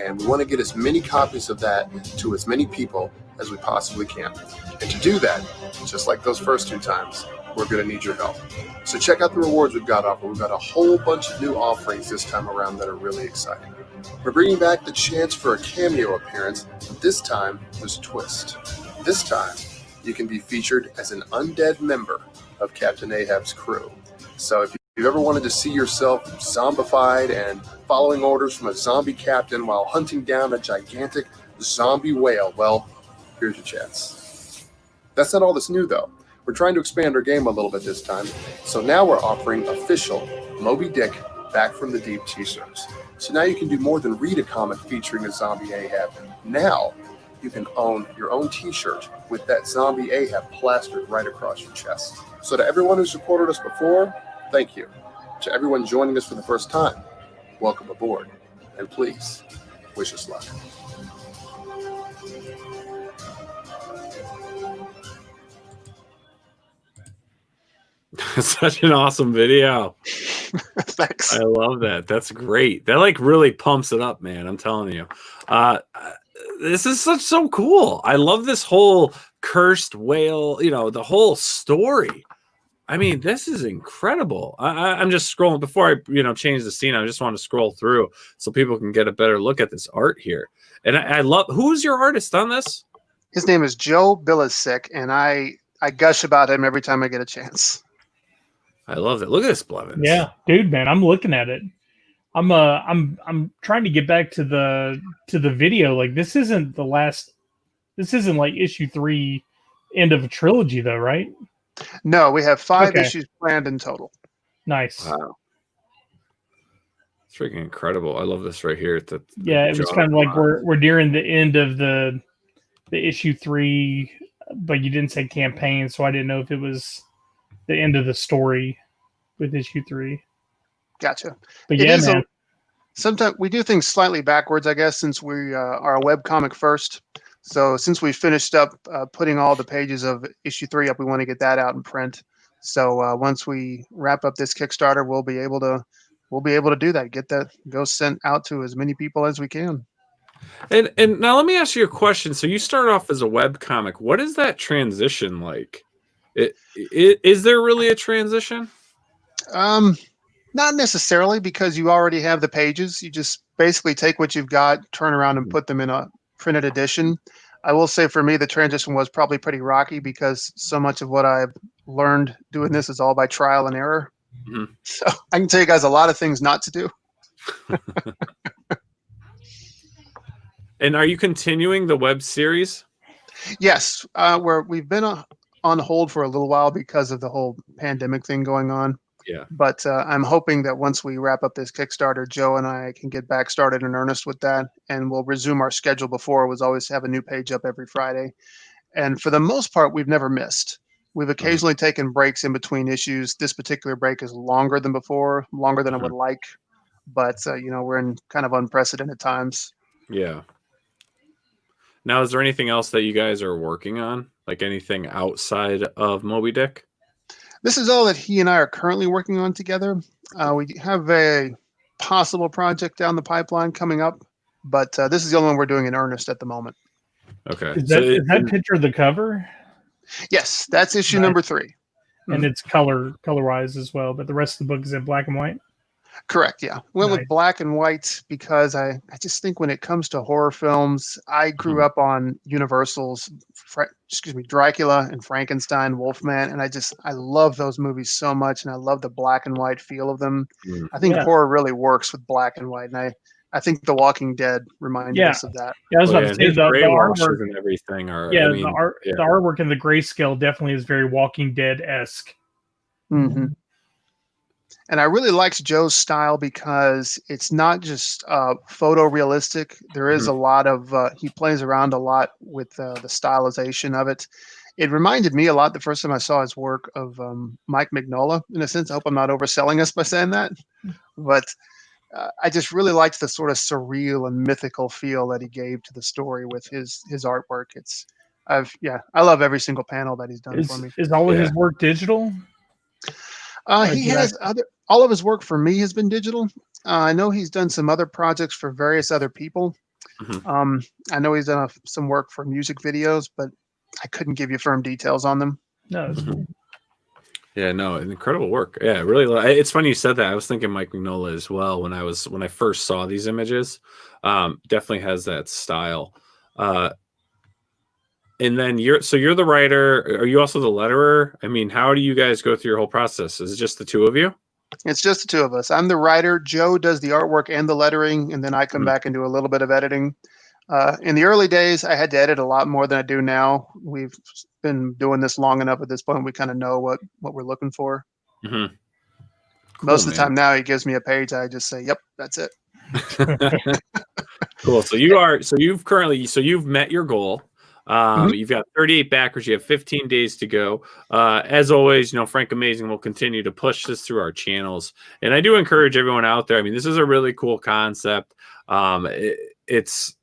and we want to get as many copies of that to as many people as we possibly can. And to do that, just like those first 2 times, we're going to need your help. So check out the rewards we've got offered. We've got a whole bunch of new offerings this time around that are really exciting. We're bringing back the chance for a cameo appearance, but this time there's a twist. This time, you can be featured as an undead member of Captain Ahab's crew. So if you've ever wanted to see yourself zombified and following orders from a zombie captain while hunting down a gigantic zombie whale, well, here's your chance. That's not all that's new, though. We're trying to expand our game a little bit this time. So now we're offering official Moby Dick Back from the Deep t-shirts. So now you can do more than read a comic featuring a zombie Ahab. Now you can own your own t-shirt with that zombie Ahab plastered right across your chest. So to everyone who supported us before, thank you. To everyone joining us for the first time, welcome aboard. And please, wish us luck. Such an awesome video. Thanks. I love that. That's great. That like really pumps it up, man. I'm telling you. This is so cool. I love this whole cursed whale, the whole story. I mean, this is incredible. I'm just scrolling before I, change the scene. I just want to scroll through so people can get a better look at this art here. And I love, who's your artist on this? His name is Joe Billisik, and I gush about him every time I get a chance. I love it. Look at this, Blevins. Yeah, dude, man, I'm looking at it. I'm trying to get back to the video. Like this isn't like issue 3 end of a trilogy though, right? No, we have 5 issues planned in total. Nice. Wow. It's freaking incredible. I love this right here. It was kind of like we're nearing the end of the issue 3, but you didn't say campaign, so I didn't know if it was the end of the story with issue 3. Gotcha. But yeah, man. Sometimes we do things slightly backwards, I guess, since we are a webcomic first. So since we finished up putting all the pages of issue 3 up, we want to get that out in print. So once we wrap up this Kickstarter, we'll be able to do that. Get that sent out to as many people as we can. And now let me ask you a question. So you start off as a webcomic. What is that transition like? Is there really a transition? Not necessarily, because you already have the pages. You just basically take what you've got, turn around and put them in a printed edition. I will say for me, the transition was probably pretty rocky because so much of what I've learned doing this is all by trial and error. Mm-hmm. So I can tell you guys a lot of things not to do. And are you continuing the web series? Yes, we've been on hold for a little while because of the whole pandemic thing going on. Yeah. But I'm hoping that once we wrap up this Kickstarter, Joe and I can get back started in earnest with that, and we'll resume our schedule. Before, it was always have a new page up every Friday, and for the most part, we've never missed. We've occasionally taken breaks in between issues. This particular break is longer than before, longer than I would like, but we're in kind of unprecedented times. Yeah. Now, is there anything else that you guys are working on? Like anything outside of Moby Dick? This is all that he and I are currently working on together. We have a possible project down the pipeline coming up, but this is the only one we're doing in earnest at the moment. Okay. Is that picture the cover? Yes, that's issue number 3. And it's color-wise as well, but the rest of the book is in black and white? Correct, yeah. Went with black and white because I just think when it comes to horror films, I grew up on Universal's, Dracula and Frankenstein, Wolfman, and I love those movies so much, and I love the black and white feel of them. I think horror really works with black and white, and I think The Walking Dead reminded us of that. Yeah, I was about to say the artwork and everything are. Yeah, the artwork and the grayscale definitely is very Walking Dead-esque. Mm-hmm. And I really liked Joe's style because it's not just photorealistic. There is a lot of he plays around a lot with the stylization of it. It reminded me a lot the first time I saw his work of Mike Mignola, in a sense. I hope I'm not overselling us by saying that, but I just really liked the sort of surreal and mythical feel that he gave to the story with his artwork. I love every single panel that he's done for me. Is all of his work digital? He has all of his work for me has been digital. I know he's done some other projects for various other people. I know he's done some work for music videos, but I couldn't give you firm details on them. No, it's cool. Yeah, no, incredible work. Yeah, really. It's funny you said that. I was thinking Mike Mignola as well when I first saw these images. Definitely has that style. And then you're the writer. Are you also the letterer? I mean, how do you guys go through your whole process? Is it just the two of you? It's just the two of us. I'm the writer. Joe does the artwork and the lettering, and then I come back and do a little bit of editing. In the early days, I had to edit a lot more than I do now. We've been doing this long enough at this point. We kind of know what we're looking for. Cool, Most of the time now, he gives me a page. I just say, "Yep, that's it." Cool. So you've met your goal. You've got 38 backers. You have 15 days to go. As always, Frank Amazing will continue to push this through our channels. And I do encourage everyone out there. I mean, this is a really cool concept. It's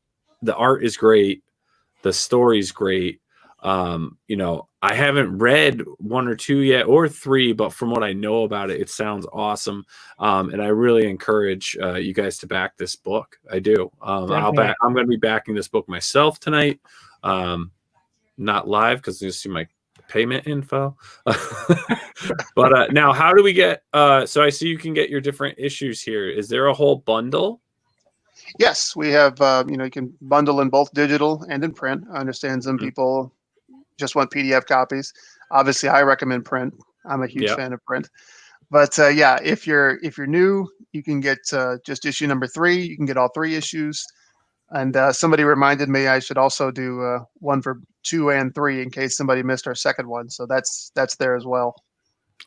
the art is great. The story's great. I haven't read 1 or 2 yet or 3, but from what I know about it, it sounds awesome. And I really encourage you guys to back this book. I do. I'm going to be backing this book myself tonight. Not live because you see my payment info. But now how do we get so I see you can get your different issues here. Is there a whole bundle? Yes, we have you can bundle in both digital and in print. I understand some people just want PDF copies. Obviously I recommend print. I'm a huge fan of print. But if you're new, you can get just issue number 3. You can get all 3 issues. And somebody reminded me I should also do one for 2 and 3 in case somebody missed our second one. So that's there as well.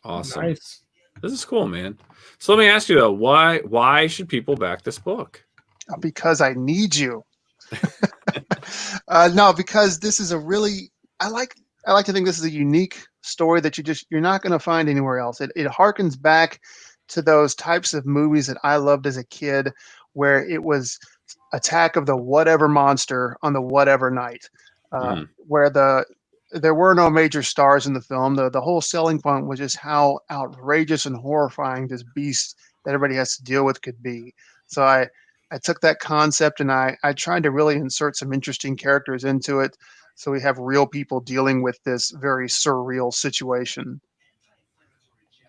Awesome. Nice. This is cool, man. So let me ask you though, why should people back this book? Because I need you. No, because this is I like to think this is a unique story that you're not going to find anywhere else. It harkens back to those types of movies that I loved as a kid, where it was attack of the whatever monster on the whatever night, where there were no major stars in the film. The whole selling point was just how outrageous and horrifying this beast that everybody has to deal with could be. So I took that concept and I tried to really insert some interesting characters into it, so we have real people dealing with this very surreal situation.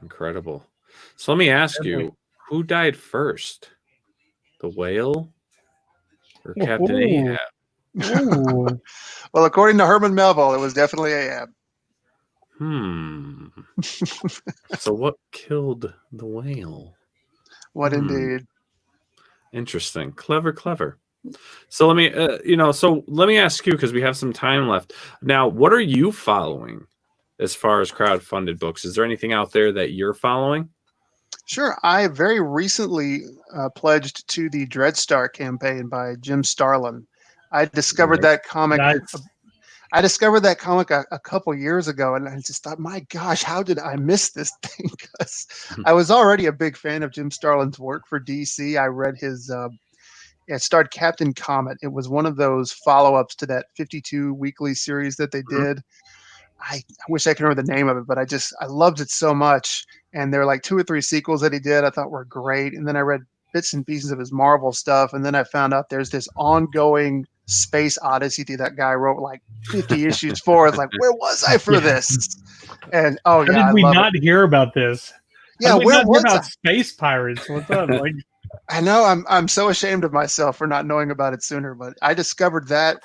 Incredible. So let me ask you, who died first? The whale or Captain Ahab? Well, according to Herman Melville, it was definitely Ahab. So what killed the whale? What indeed? Interesting. Clever. So let me, let me ask you, because we have some time left now. What are you following as far as crowdfunded books? Is there anything out there that you're following? Sure. I very recently pledged to the Dreadstar campaign by Jim Starlin. I discovered that comic. Nice. I discovered that comic a couple years ago, and I just thought, my gosh, how did I miss this thing? Because I was already a big fan of Jim Starlin's work for DC. I read his, it starred Captain Comet. It was one of those follow-ups to that 52 weekly series that they did. I wish I could remember the name of it, but I loved it so much. And there were like 2 or 3 sequels that he did I thought were great. And then I read bits and pieces of his Marvel stuff. And then I found out there's this ongoing space odyssey that guy wrote like 50 issues for. It's like, where was I for this? And how did we not hear about this? Yeah, how did we where not was hear about I? space pirates? What's up? Like, I know I'm so ashamed of myself for not knowing about it sooner, but I discovered that,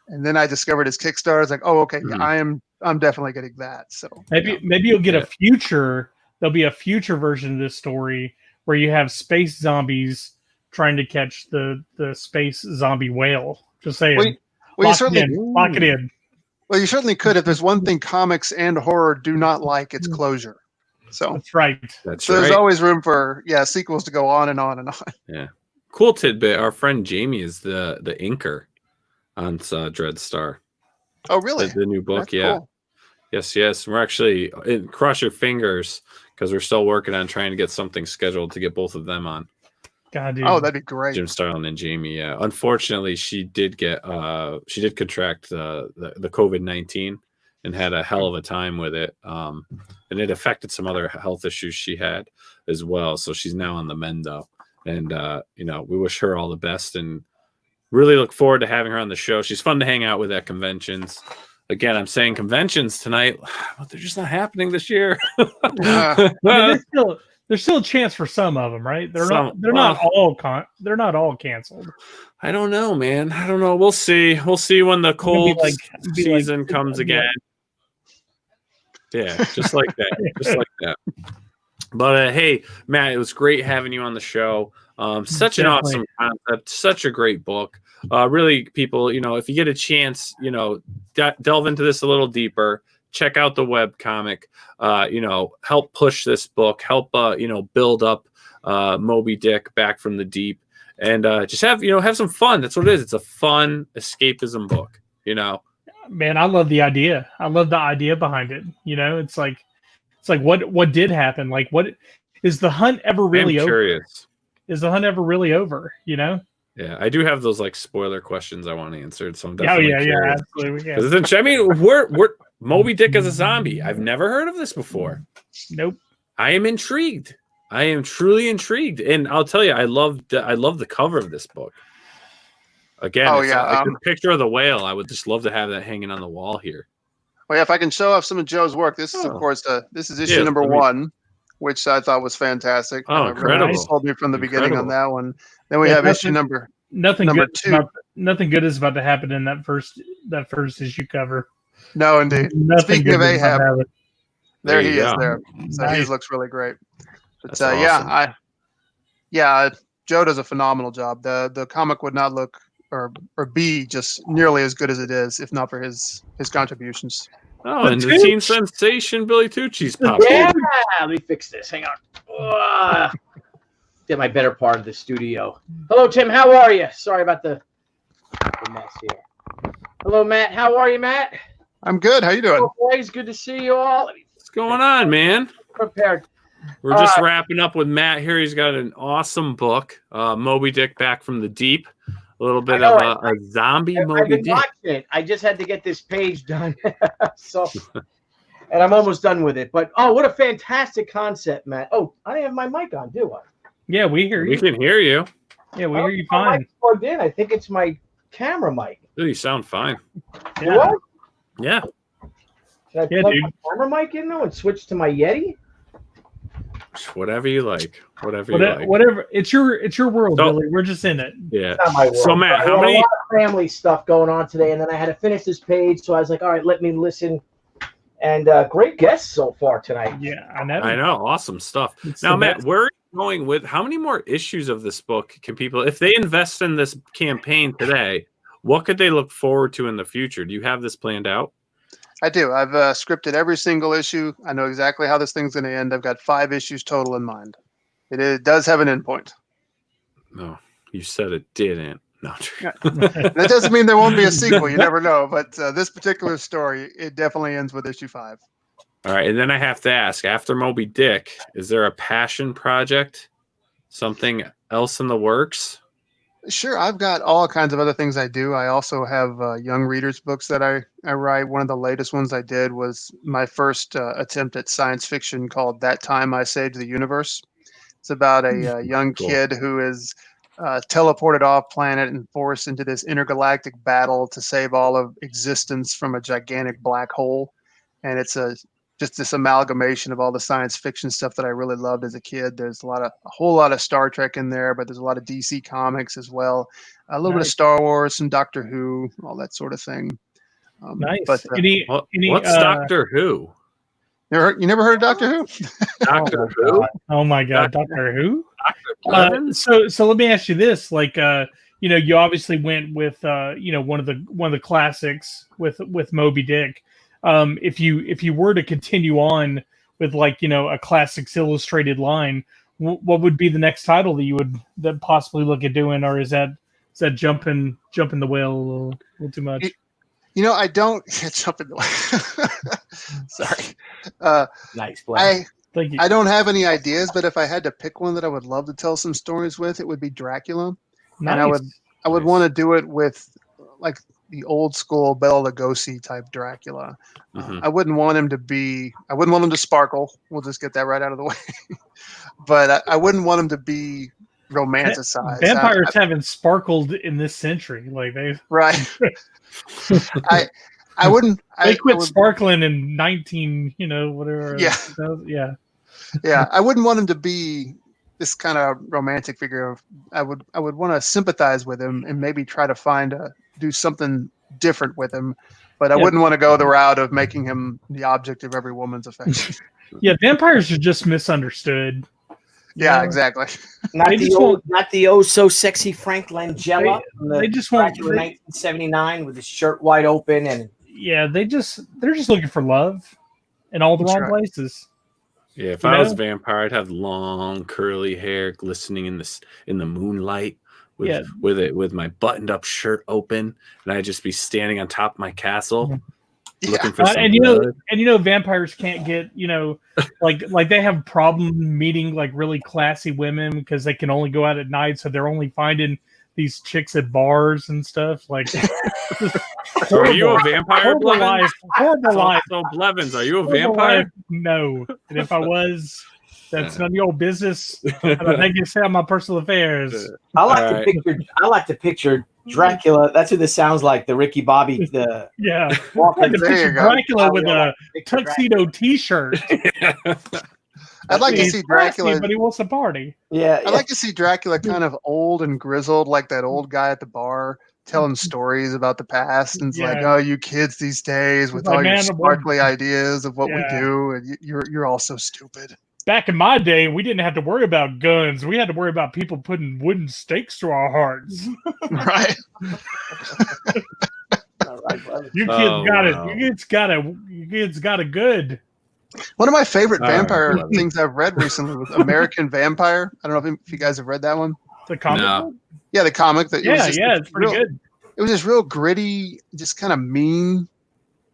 and then I discovered his Kickstarter. I was like, oh, okay, yeah, I'm definitely getting that. So maybe you'll get a future. There'll be a future version of this story where you have space zombies trying to catch the space zombie whale. Just saying. Well, lock it in. Well, you certainly could. If there's one thing comics and horror do not like, it's closure. So that's right. There's always room for sequels to go on and on and on. Yeah. Cool tidbit. Our friend Jamie is the inker on Dreadstar. Oh, really? The new book, That's yeah. cool. Yes. We're actually cross your fingers because we're still working on trying to get something scheduled to get both of them on. God, dude. Oh, that'd be great. Jim Starlin and Jamie. Yeah. Unfortunately, she did contract the COVID-19 and had a hell of a time with it. And it affected some other health issues she had as well. So she's now on the mend though. And we wish her all the best and really look forward to having her on the show. She's fun to hang out with at conventions. Again, I'm saying conventions tonight, but they're just not happening this year. I mean, there's still a chance for some of them, right? They're not all canceled. I don't know, man. I don't know. We'll see. We'll see when the cold season comes again. Yeah, just like that. But hey, Matt, it was great having you on the show. Such an awesome concept, such a great book. Really, people, if you get a chance, delve into this a little deeper. Check out the webcomic. Help push this book. Help build up Moby Dick back from the deep, and just have some fun. That's what it is. It's a fun escapism book. Man, I love the idea. I love the idea behind it. It's like what did happen? Like, what is the hunt ever really over? Curious. Is the hunt ever really over? Yeah, I do have those like spoiler questions I want answered. So I'm definitely curious. Absolutely. Yeah. I mean, we're Moby Dick as a zombie. I've never heard of this before. Nope. I am intrigued. I am truly intrigued, and I'll tell you, I love the cover of this book. Again, a picture of the whale. I would just love to have that hanging on the wall here. Well, yeah, if I can show off some of Joe's work, this is of course this is issue number 1, which I thought was fantastic. Oh, incredible! He told me from the beginning on that one. Then we have issue number 2. Nothing good is about to happen in that first issue cover. No, indeed. Speaking of Ahab, there he is there. So he looks really great. But awesome. Joe does a phenomenal job. The comic would not look or be just nearly as good as it is if not for his contributions. Oh, and the teen sensation Billy Tucci's popped. Yeah, let me fix this. Hang on. Get my better part of the studio. Hello, Tim. How are you? Sorry about the mess here. Hello, Matt. How are you, Matt? I'm good. How you doing? Oh, boys, good to see you all. What's going on, man? Prepared. We're just wrapping up with Matt here. He's got an awesome book, Moby Dick Back from the Deep. A little bit of a zombie Moby Dick. It. I just had to get this page done. And I'm almost done with it. But, what a fantastic concept, Matt. Oh, I didn't have my mic on, do I? Yeah, we hear you. We can hear you. Yeah, we hear you fine. Mic's plugged in. I think it's my camera mic. Dude, you sound fine. Yeah. What? Yeah. Should I plug my camera mic in, though, and switch to my Yeti? Whatever you like. Whatever. It's your world, Billy. We're just in it. Yeah. It's not my world. So, Matt, how many... a lot of family stuff going on today, and then I had to finish this page, so I was like, all right, let me listen. And great guests so far tonight. Yeah, I know. Awesome stuff. Now, Matt, where going with how many more issues of this book can people, if they invest in this campaign today, what could they look forward to in the future? Do you have this planned out? I do. I've scripted every single issue. I know exactly how this thing's going to end. I've got 5 issues total in mind. It does have an endpoint. No, you said it didn't. No, that doesn't mean there won't be a sequel. You never know. But this particular story, it definitely ends with issue 5. All right, and then I have to ask, after Moby Dick, is there a passion project? Something else in the works? Sure, I've got all kinds of other things I do. I also have young readers books that I write. One of the latest ones I did was my first attempt at science fiction called That Time I Saved the Universe. It's about a young kid who is teleported off planet and forced into this intergalactic battle to save all of existence from a gigantic black hole. And it's just this amalgamation of all the science fiction stuff that I really loved as a kid. There's a whole lot of Star Trek in there, but there's a lot of DC comics as well. A little bit of Star Wars, some Doctor Who, all that sort of thing. Nice. But, what's Doctor Who? You never heard of Doctor Who? Doctor Who? Oh my God, Doctor Who? Dr. So let me ask you this: like, you obviously went with one of the classics with Moby Dick. If you were to continue on with a classics illustrated line, what would be the next title that you would possibly look at doing, or is that jumping the whale a little too much? I don't jump in the way. Sorry. Nice. Thank you. I don't have any ideas, but if I had to pick one that I would love to tell some stories with, it would be Dracula. Nice. And I would want to do it with like the old school Bela Lugosi type Dracula. I wouldn't want him to sparkle. We'll just get that right out of the way. But I wouldn't want him to be romanticized. Vampires haven't sparkled in this century. Like right. I wouldn't. They quit sparkling in 19, whatever. Yeah. Yeah. I wouldn't want him to be this kind of romantic figure. I would want to sympathize with him and maybe try to do something different with him. But I wouldn't want to go the route of making him the object of every woman's affection. Yeah, vampires are just misunderstood. Yeah, exactly. Not the oh so sexy Frank Langella. They just want 1979 with his shirt wide open and they're just looking for love in all the wrong places. Yeah, if I was a vampire, I'd have long curly hair glistening in the moonlight with my buttoned up shirt open, and I'd just be standing on top of my castle. Looking for and vampires can't get like they have problem meeting like really classy women because they can only go out at night, so they're only finding these chicks at bars and stuff. Like, so are you a vampire? Horrible life. So Blevins, are you a vampire? Life? No, and if I was, that's none of your business. I don't think you say on my personal affairs. I like to picture Dracula. That's who this sounds like. The Ricky Bobby. I walking. like to picture Dracula with a tuxedo T-shirt. I'd like to see Dracula, but he wants a party. Yeah, I'd like to see Dracula kind of old and grizzled, like that old guy at the bar telling stories about the past, and it's like, oh, you kids these days with all your sparkly ideas of what we do, and you're all so stupid. Back in my day, we didn't have to worry about guns. We had to worry about people putting wooden stakes to our hearts. Right. All right, brother. You kids got it. You kids got it good. One of my favorite vampire things I've read recently was American Vampire. I don't know if you guys have read that one. The comic? No. Yeah, the comic. It's pretty good. It was this real gritty, just kind of mean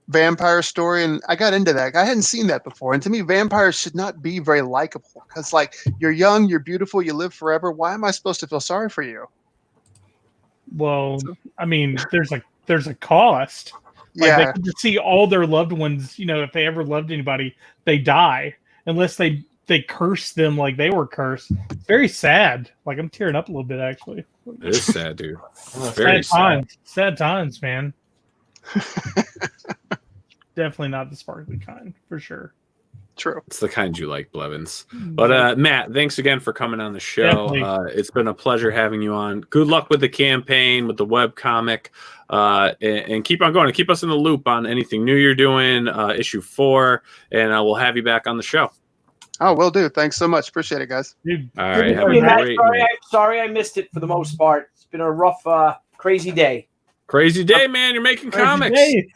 vampire story, and I got into that. I hadn't seen that before, and to me, vampires should not be very likable because, like, you're young, you're beautiful, you live forever. Why am I supposed to feel sorry for you? Well, I mean, there's a cost. Like, they can see all their loved ones, if they ever loved anybody, they die unless they curse them like they were cursed. It's very sad. Like, I'm tearing up a little bit, actually. It is sad, dude. It's very sad. Sad times, man. Definitely not the sparkly kind, for sure. True. It's the kind you like, Blevins. But Matt, thanks again for coming on the show. It's been a pleasure having you on. Good luck with the campaign, with the webcomic, and keep on going and keep us in the loop on anything new you're doing, issue 4, and we'll have you back on the show. Oh, will do. Thanks so much. Appreciate it, guys. Dude, All right. Have Hey, a Matt, great sorry I missed it for the most part. It's been a rough, crazy day. crazy day, man. You're making comics. Hey,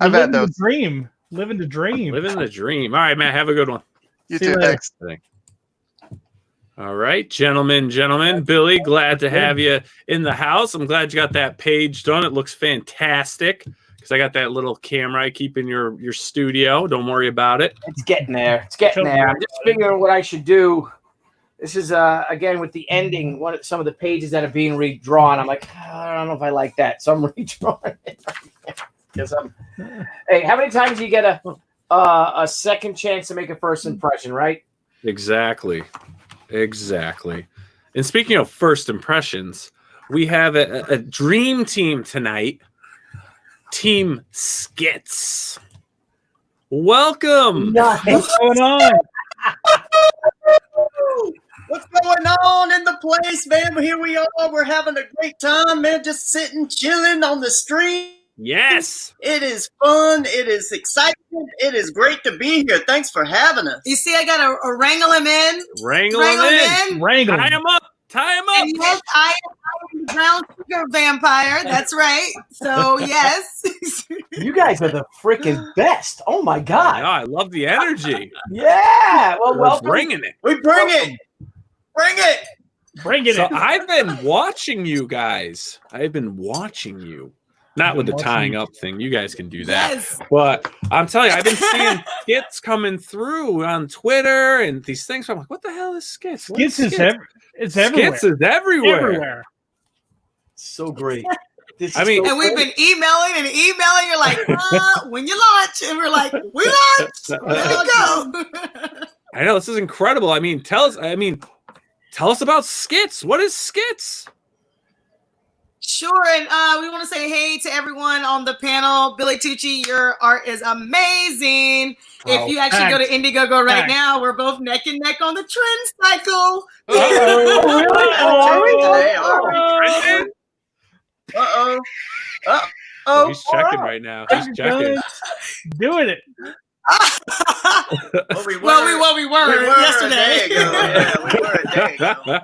I've living had those. the dream. Living the dream. Living the dream. All right, Matt. Have a good one. You See you too. later. Thanks. All right, gentlemen. Billy, glad to have you in the house. I'm glad you got that page done. It looks fantastic because I got that little camera I keep in your studio. Don't worry about it. It's getting there. It's getting there. I'm just figuring what I should do. This is again with the ending. Some of the pages that are being redrawn. I'm like, I don't know if I like that, so I'm redrawing it. Because hey, how many times do you get a second chance to make a first impression, right? Exactly. And speaking of first impressions, we have a dream team tonight. Team SKITS. Welcome. Nice. What's going on? What's going on in the place, man? Here we are. We're having a great time, man. Just sitting, chilling on the street. Yes. It is fun. It is exciting. It is great to be here. Thanks for having us. You see, I got to wrangle him in. Wrangle him in. Wrangle. Tie him up. And yes, I am the brown sugar vampire. That's right. So, yes. You guys are the freaking best. Oh, my I God. know, I love the energy. Yeah. Well, We're welcome. bringing it. We bring it. Bring it. Bring it So in. I've been watching you guys. I've been watching you. Not with the tying up thing. You guys can do that. Yes. But I'm telling you, I've been seeing skits coming through on Twitter and these things. I'm like, what the hell is skits? What Skits is it's everywhere. Skits is everywhere. Everywhere. So great. I mean, And we've been emailing and emailing. You're like, when you launch? And we're like, we launch. There we go. I know this is incredible. I mean, tell us about skits. What is skits? Sure. And we want to say hey to everyone on the panel. Billy Tucci, your art is amazing. If you actually go to Indiegogo right now, we're both neck and neck on the trend cycle. Uh-oh. He's checking right now. He's checking. Doing it. Well, we were yesterday. A day ago. Yeah, we were a day ago.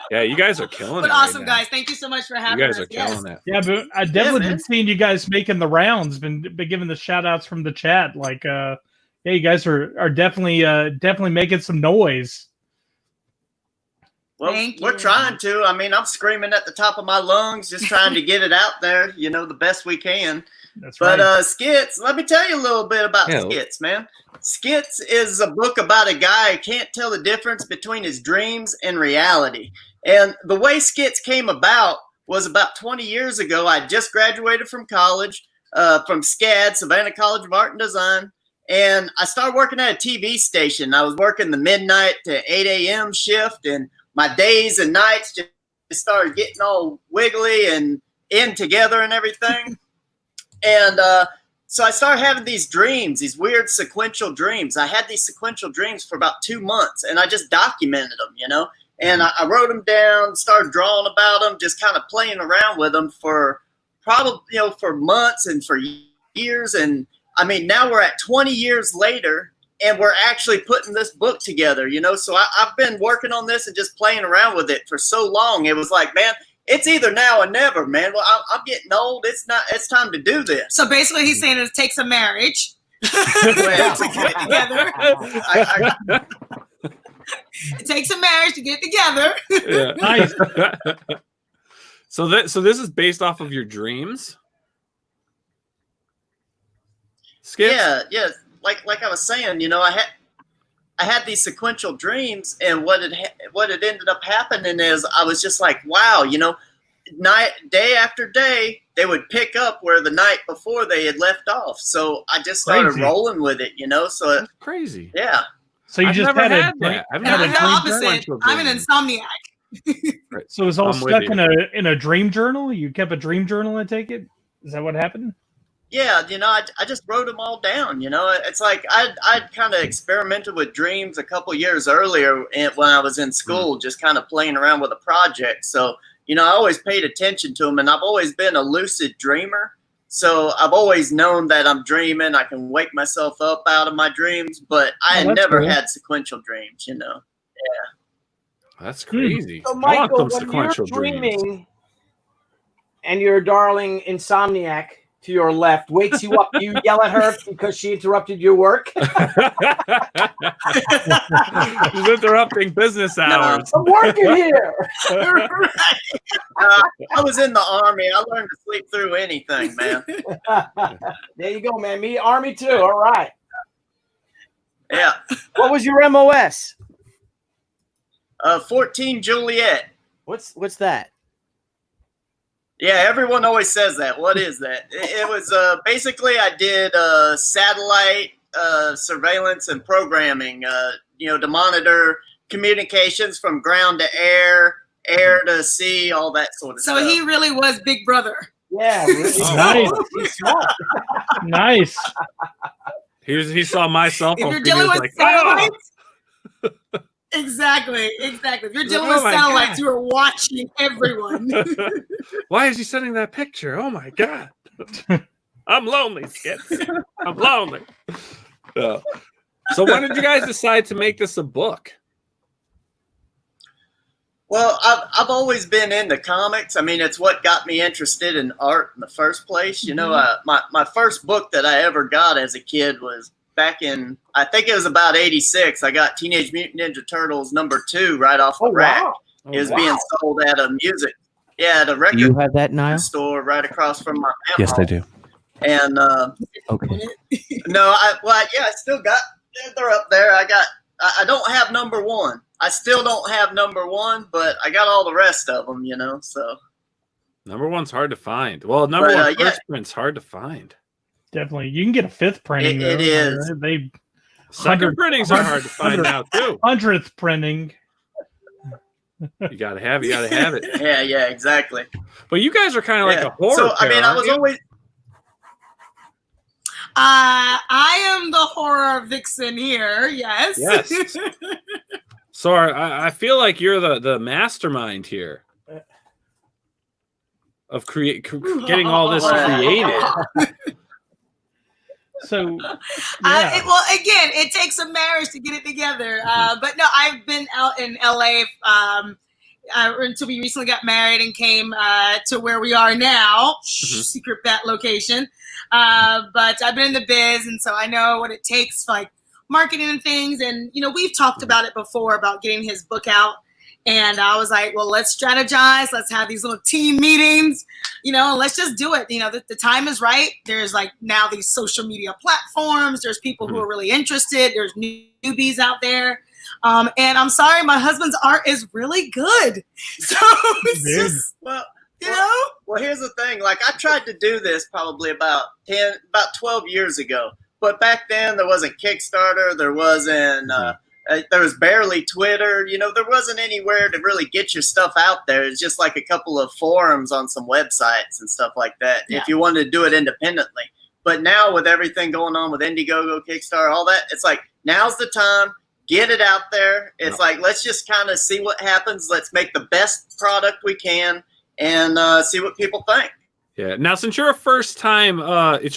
Yeah, you guys are killing But it. awesome, right now. guys. Thank you so much for having You guys us. are killing it. Yeah, but I definitely man. been seeing you guys making the rounds. Been giving the shout outs from the chat. Like, yeah, you guys are definitely making some noise. Well, Thank we're you. trying to. I mean, I'm screaming at the top of my lungs, just trying to get it out there, the best we can. That's But right. Skits, let me tell you a little bit about Yeah. Skits, man. Skits is a book about a guy who can't tell the difference between his dreams and reality. And the way Skits came about was about 20 years ago. I just graduated from college, from SKAD, Savannah College of Art and Design. And I started working at a TV station. I was working the midnight to 8 a.m. shift, and my days and nights just started getting all wiggly and in together and everything. And so I started having these dreams, these weird sequential dreams. I had these sequential dreams for about 2 months, and I just documented them, And I wrote them down, started drawing about them, just kind of playing around with them for probably, for months and for years. And I mean, now we're at 20 years later, and we're actually putting this book together, So I've been working on this and just playing around with it for so long. It was like, man, it's either now or never, man. Well, I'm getting old. It's time to do this. So basically, he's saying it takes a marriage to get it together. It takes a marriage to get together. Yeah. Nice. So this is based off of your dreams. Skits? Yeah. Like I was saying, I had these sequential dreams, and what had ended up happening is I was just like, wow, day after day they would pick up where the night before they had left off. So I just started Crazy. rolling with it, So That's crazy. yeah. So you I've just never had had a that. I've And never I'm had the a opposite. sequential I'm an dream. insomniac. So it's all I'm with stuck you. in a dream journal. You kept a dream journal. I take it. Is that what happened? Yeah, I just wrote them all down. It's like I'd kind of experimented with dreams a couple years earlier when I was in school, just kind of playing around with a project. So, I always paid attention to them, and I've always been a lucid dreamer. So I've always known that I'm dreaming. I can wake myself up out of my dreams, but I had never had sequential dreams, you know. Yeah. That's crazy. So, I want Michael, some when sequential you're dreaming dreams. and your darling insomniac to your left wakes you up, you yell at her because she interrupted your work? She's interrupting business hours. I'm working here. I was in the Army. I learned to sleep through anything, man. There you go, man. Me, Army too. All right. Yeah. What was your MOS? 14 Juliet. What's that? Yeah, everyone always says that. What is that? It was basically I did satellite surveillance and programming, to monitor communications from ground to air, air to sea, all that sort of stuff. So he really was Big Brother. Yeah, really. Nice. He's smart. Nice. He saw my cell phone. If you're screen, he dealing was with like, satellites, exactly. If you're dealing with my satellites, God. you are watching everyone. Why is he sending that picture? Oh my God. I'm lonely, Skits. I'm lonely. Yeah. So when did you guys decide to make this a book? Well, I've always been into comics. I mean, it's what got me interested in art in the first place. You know, my first book that I ever got as a kid was back in, I think it was about 86. I got Teenage Mutant Ninja Turtles #2 right off the rack. Wow. It was being sold at a at a record You have that, Nile? store right across from my Yes, I home. do. And Okay. no, I still got, they're up there. I don't have #1. I still don't have #1, but I got all the rest of them, you know, so. #1's hard to find. Well, #1 yeah. first print's hard to find. Definitely. You can get a 5th printing. It though. is. They Second printings are hard to find now, too. 100th printing. You gotta have it. Yeah, exactly. But you guys are kind of like a horror So, I mean, pair, I aren't was you? always, I am the horror vixen here. Yes. Yes. So I feel like you're the mastermind here of getting all this created. So, Well, again, it takes a marriage to get it together. But no, I've been out in LA until we recently got married and came to where we are now, secret bat location. But I've been in the biz, and so I know what it takes for like marketing and things. And, you know, we've talked about it before about getting his book out. And I was like, well, let's strategize. Let's have these little team meetings, you know, and let's just do it. You know, the time is right. There's like now these social media platforms. There's people who are really interested. There's newbies out there. And I'm sorry, my husband's art is really good. So it's just, you know? Well, here's the thing. Like, I tried to do this probably about 12 years ago. But back then, there wasn't Kickstarter. There wasn't, there was barely Twitter. You know, there wasn't anywhere to really get your stuff out there. It's just like a couple of forums on some websites and stuff like that if you wanted to do it independently. But now with everything going on with Indiegogo, Kickstarter, all that, it's like, now's the time. Get it out there. It's like, let's just kind of see what happens. Let's make the best product we can and see what people think. Yeah. Now, since you're it's your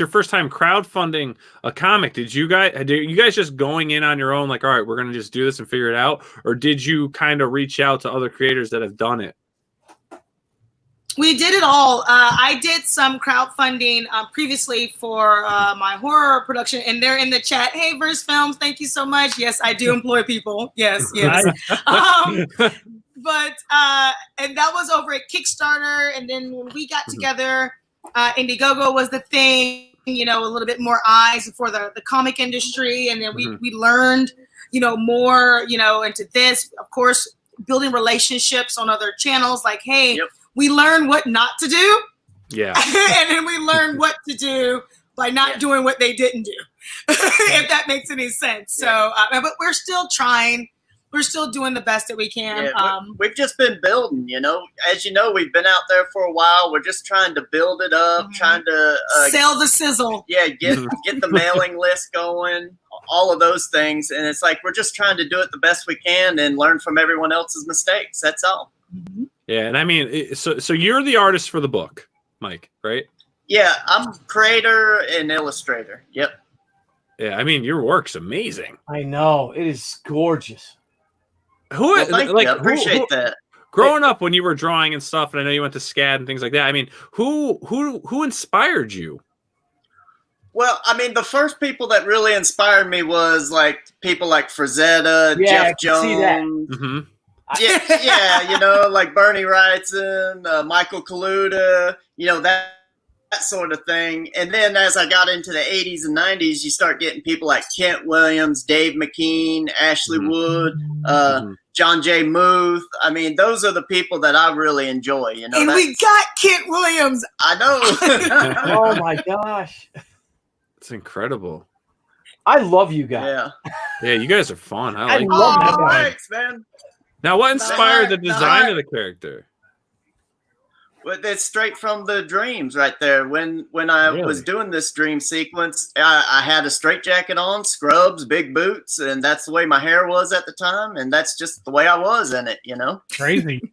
first time crowdfunding a comic, did you guys just going in on your own, like, all right, we're going to just do this and figure it out? Or did you kind of reach out to other creators that have done it? We did it all. I did some crowdfunding previously for my horror production, and they're in the chat. Hey, Verse Films, thank you so much. Yes, I do employ people. Yes. But and that was over at Kickstarter, and then when we got together, Indiegogo was the thing. You know, a little bit more eyes for the comic industry, and then we learned, you know, more, you know, into this. Of course, building relationships on other channels. Like, hey. We learn what not to do. Yeah. And then we learn what to do by not doing what they didn't do, if that makes any sense. So, but we're still trying. We're still doing the best that we can. Yeah, we've just been building, you know. As you know, we've been out there for a while. We're just trying to build it up, trying to sell the sizzle. Yeah, get the mailing list going, all of those things. And it's like we're just trying to do it the best we can and learn from everyone else's mistakes. That's all. Yeah, and I mean, so you're the artist for the book, Mike, right? Yeah, I'm creator and illustrator. Yep. Yeah, I mean, your work's amazing. I know. It is gorgeous. Who Well, thank you. I appreciate that. Growing up, when you were drawing and stuff, and I know you went to SCAD and things like that. I mean, who inspired you? Well, I mean, the first people that really inspired me was like people like Frazetta, Jeff Jones. Mm-hmm. Yeah, you know, like Bernie Wrightson, Michael Kaluta, you know, that sort of thing. And then as I got into the 80s and 90s, you start getting people like Kent Williams, Dave McKean, Ashley Wood, John J. Muth. I mean, those are the people that I really enjoy. You know, and we got Kent Williams. I know. Oh my gosh, it's incredible. I love you guys. Yeah, yeah, you guys are fun. I like. love that guy. Thanks, man. Now, what inspired the design of the character? Well, it's straight from the dreams right there. When I was doing this dream sequence, I had a straitjacket on, scrubs, big boots, and that's the way my hair was at the time, and that's just the way I was in it, you know? Crazy.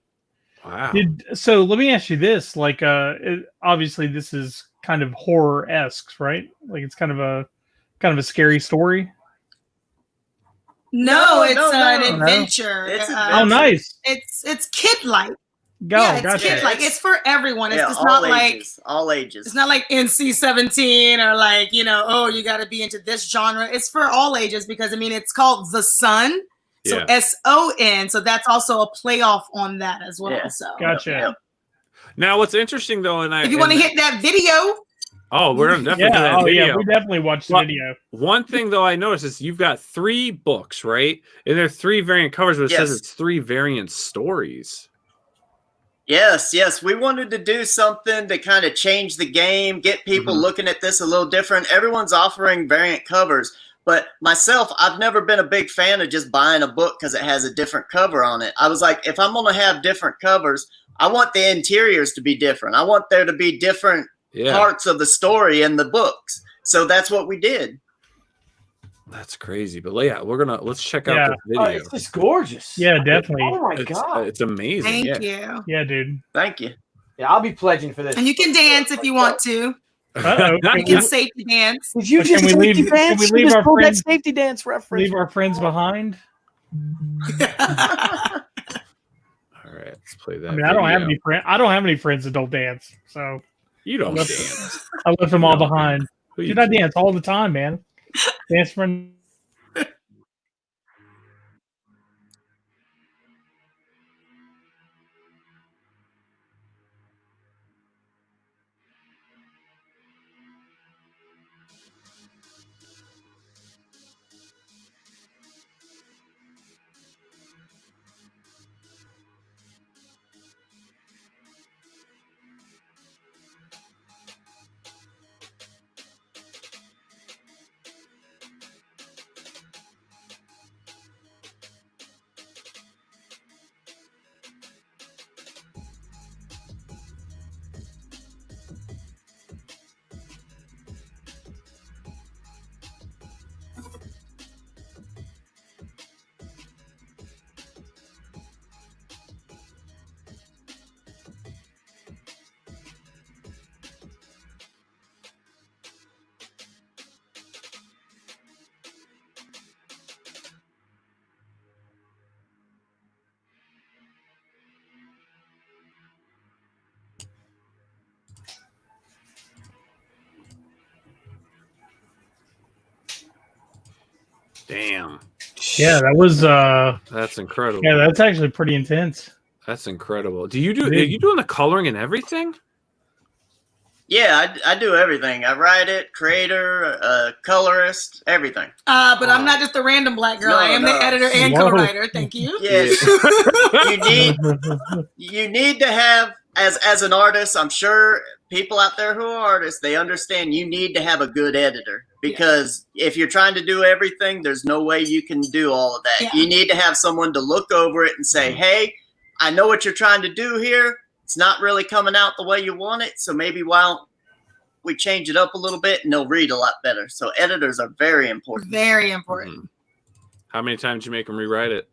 Wow. So let me ask you this: like, obviously, this is kind of horror-esque, right? Like, it's kind of a scary story. No, it's an adventure. It's oh, nice. It's kid-like. Gotcha. It's kid-like. It's for everyone. It's Yeah, just all not ages, like all ages. it's not like NC-17 or like, you know, oh, you got to be into this genre. It's for all ages because I mean it's called The Sun, so SON. So that's also a playoff on that as well. Yeah. So Gotcha. Yeah. Now, what's interesting though, and if you want to hit that video, we're gonna definitely do that video. Yeah, we definitely watched the video. One thing though I noticed is you've got 3 books, right? And there are 3 variant covers, but it says it's 3 variant stories. Yes. We wanted to do something to kind of change the game, get people looking at this a little different. Everyone's offering variant covers, but myself, I've never been a big fan of just buying a book because it has a different cover on it. I was like, if I'm going to have different covers, I want the interiors to be different. I want there to be different parts of the story in the books. So that's what we did. That's crazy, but yeah, let's check out this video. Oh, it's just gorgeous. Yeah, definitely. Oh my god, it's amazing. thank you. Yeah, dude. Thank you. Yeah, I'll be pledging for this. And you can dance if you want to. Uh-oh. You can safety dance. Did you just Can we safety leave- dance? can we You leave just our pulled friends- that safety dance reference? Leave our friends behind. All right, let's play that. I mean, I don't have any friends that don't dance, so You don't left- dance. I left them all behind. Who Dude, you I dance all the time, man. Dance for. Damn. Yeah, that was. That's incredible. Yeah, that's actually pretty intense. That's incredible. Are you doing the coloring and everything? Yeah, I do everything. I write it, creator, colorist, everything. But I'm not just a random black girl. No, I am the editor and Whoa. co-writer. Thank you. Yes. you need to have as an artist, I'm sure people out there who are artists, they understand you need to have a good editor because if you're trying to do everything, there's no way you can do all of that. Yeah. You need to have someone to look over it and say, "Hey, I know what you're trying to do here. It's not really coming out the way you want it. So maybe why don't we change it up a little bit and they'll read a lot better." So editors are very important. Very important. Mhm. How many times did you make them rewrite it?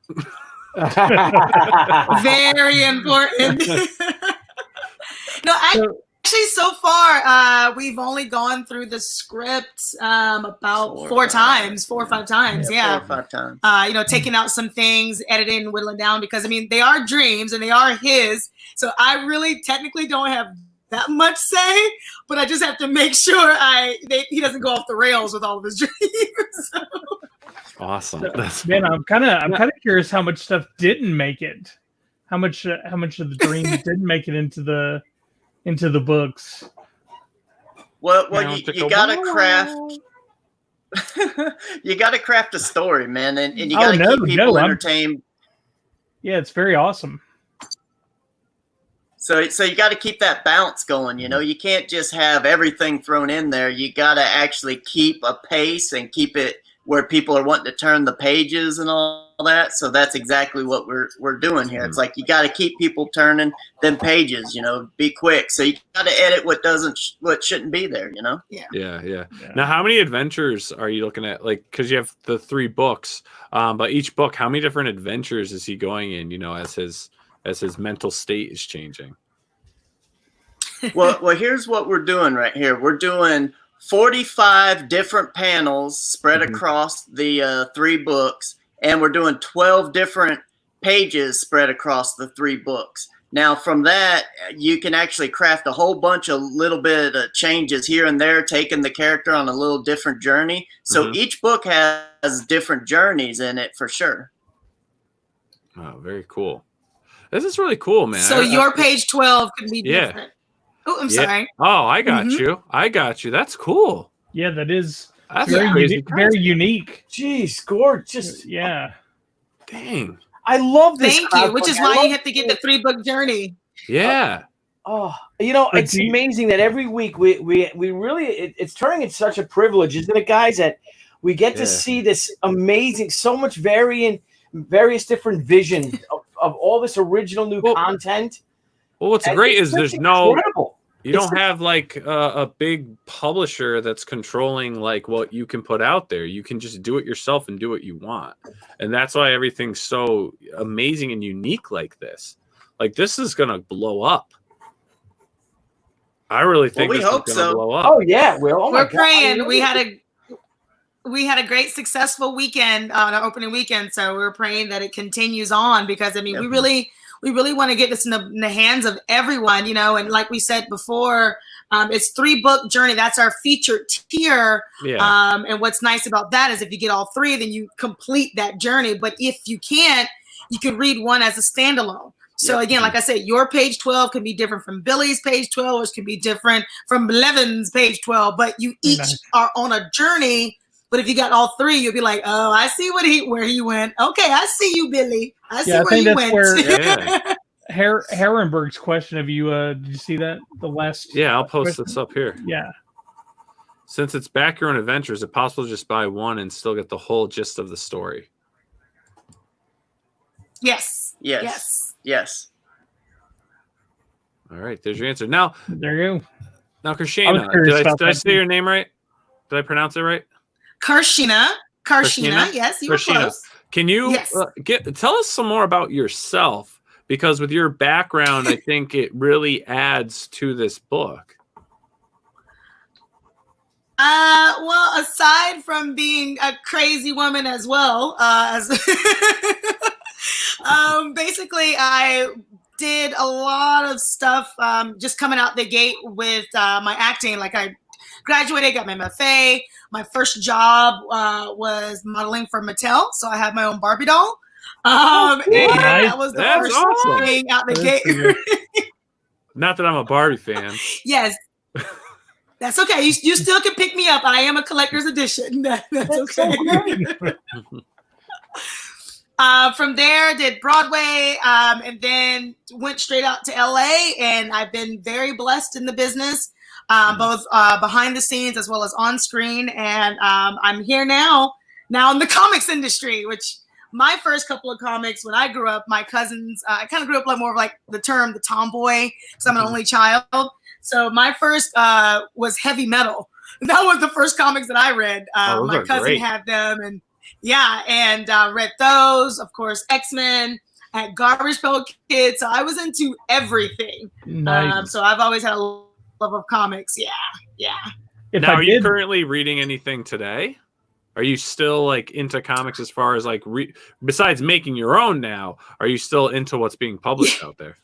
Very important. No, Actually, so far, we've only gone through the script about 4 or 5 times. Yeah. 4 or 5 times. Taking out some things, editing, whittling down, because I mean, they are dreams and they are his. So I really technically don't have that much say, but I just have to make sure he doesn't go off the rails with all of his dreams. Awesome. Man, I'm kind of curious how much stuff didn't make it. How much of the dreams didn't make it into the books. Well, you gotta craft. You gotta craft a story, man, and you gotta keep people entertained. Yeah, it's very awesome. So you got to keep that bounce going. You can't just have everything thrown in there. You got to actually keep a pace and keep it where people are wanting to turn the pages and all that. So that's exactly what we're doing here. It's like you got to keep people turning them pages. Be quick. So you got to edit what shouldn't be there. Yeah. Now, how many adventures are you looking at? Like, because you have the 3 books, but each book, how many different adventures is he going in? As his mental state is changing. Well, here's what we're doing right here. We're doing 45 different panels spread across the 3 books, and we're doing 12 different pages spread across the 3 books. Now, from that, you can actually craft a whole bunch of little bit of changes here and there, taking the character on a little different journey. So each book has different journeys in it for sure. Oh, very cool. This is really cool, man. So your page 12 can be different. Oh, I'm sorry. Oh, I got you. That's cool. Yeah, that's very unique. Jeez, Schorr, dang. I love this. Thank you, which is why you have to get the 3-book journey. Yeah. It's amazing that every week we really it's turning into such a privilege, isn't it, guys? That we get to see this amazing, so much various different vision of all this original new content. Well, what's great is there's incredible. You don't have like a big publisher that's controlling like what you can put out there. You can just do it yourself and do what you want. And that's why everything's so amazing and unique like this. Like this is going to blow up. I really think this is going to blow up. Oh yeah, we're praying. We had a great successful weekend on our opening weekend. So we're praying that it continues on because we really want to get this in the hands of everyone, and like we said before, it's 3-book journey. That's our featured tier. Yeah. And what's nice about that is if you get all 3, then you complete that journey. But if you can't, you can read one as a standalone. So again, like I said, your page 12 can be different from Billy's page 12, which can be different from Blevins' page 12, but you each are on a journey. But if you got all 3, you'll be like, oh, I see where he went. Okay, I see you, Billy. I see where you went. Herrenberg's question of you, did you see that? The last I'll post this up here. Yeah. Since it's back your own adventure, is it possible to just buy one and still get the whole gist of the story? Yes. All right, there's your answer. Now there you go. Now, Carchenah, did I say your name right? Did I pronounce it right? Carchenah. Yes, you were close. Can you tell us some more about yourself? Because with your background, I think it really adds to this book. Well, aside from being a crazy woman as well, basically I did a lot of stuff just coming out the gate with my acting. Like I graduated, got my MFA. My first job was modeling for Mattel, so I had my own Barbie doll. And that was the first thing out the gate. Not that I'm a Barbie fan. Yes. That's okay. You still can pick me up. I am a collector's edition. That's okay. So from there, did Broadway, and then went straight out to LA. And I've been very blessed in the business, both behind the scenes as well as on screen. And I'm here now in the comics industry, which my first couple of comics, when I grew up, my cousins, I kind of grew up like more of like the term, the tomboy, because I'm an only child. So my first was heavy metal. That was the first comics that I read. My cousin had them, and read those. Of course, X-Men, at Garbage Pail Kids. So I was into everything. Nice. So I've always had a love of comics. Yeah. Now, are you currently reading anything today? Are you still like into comics as far as like besides making your own now? Are you still into what's being published out there?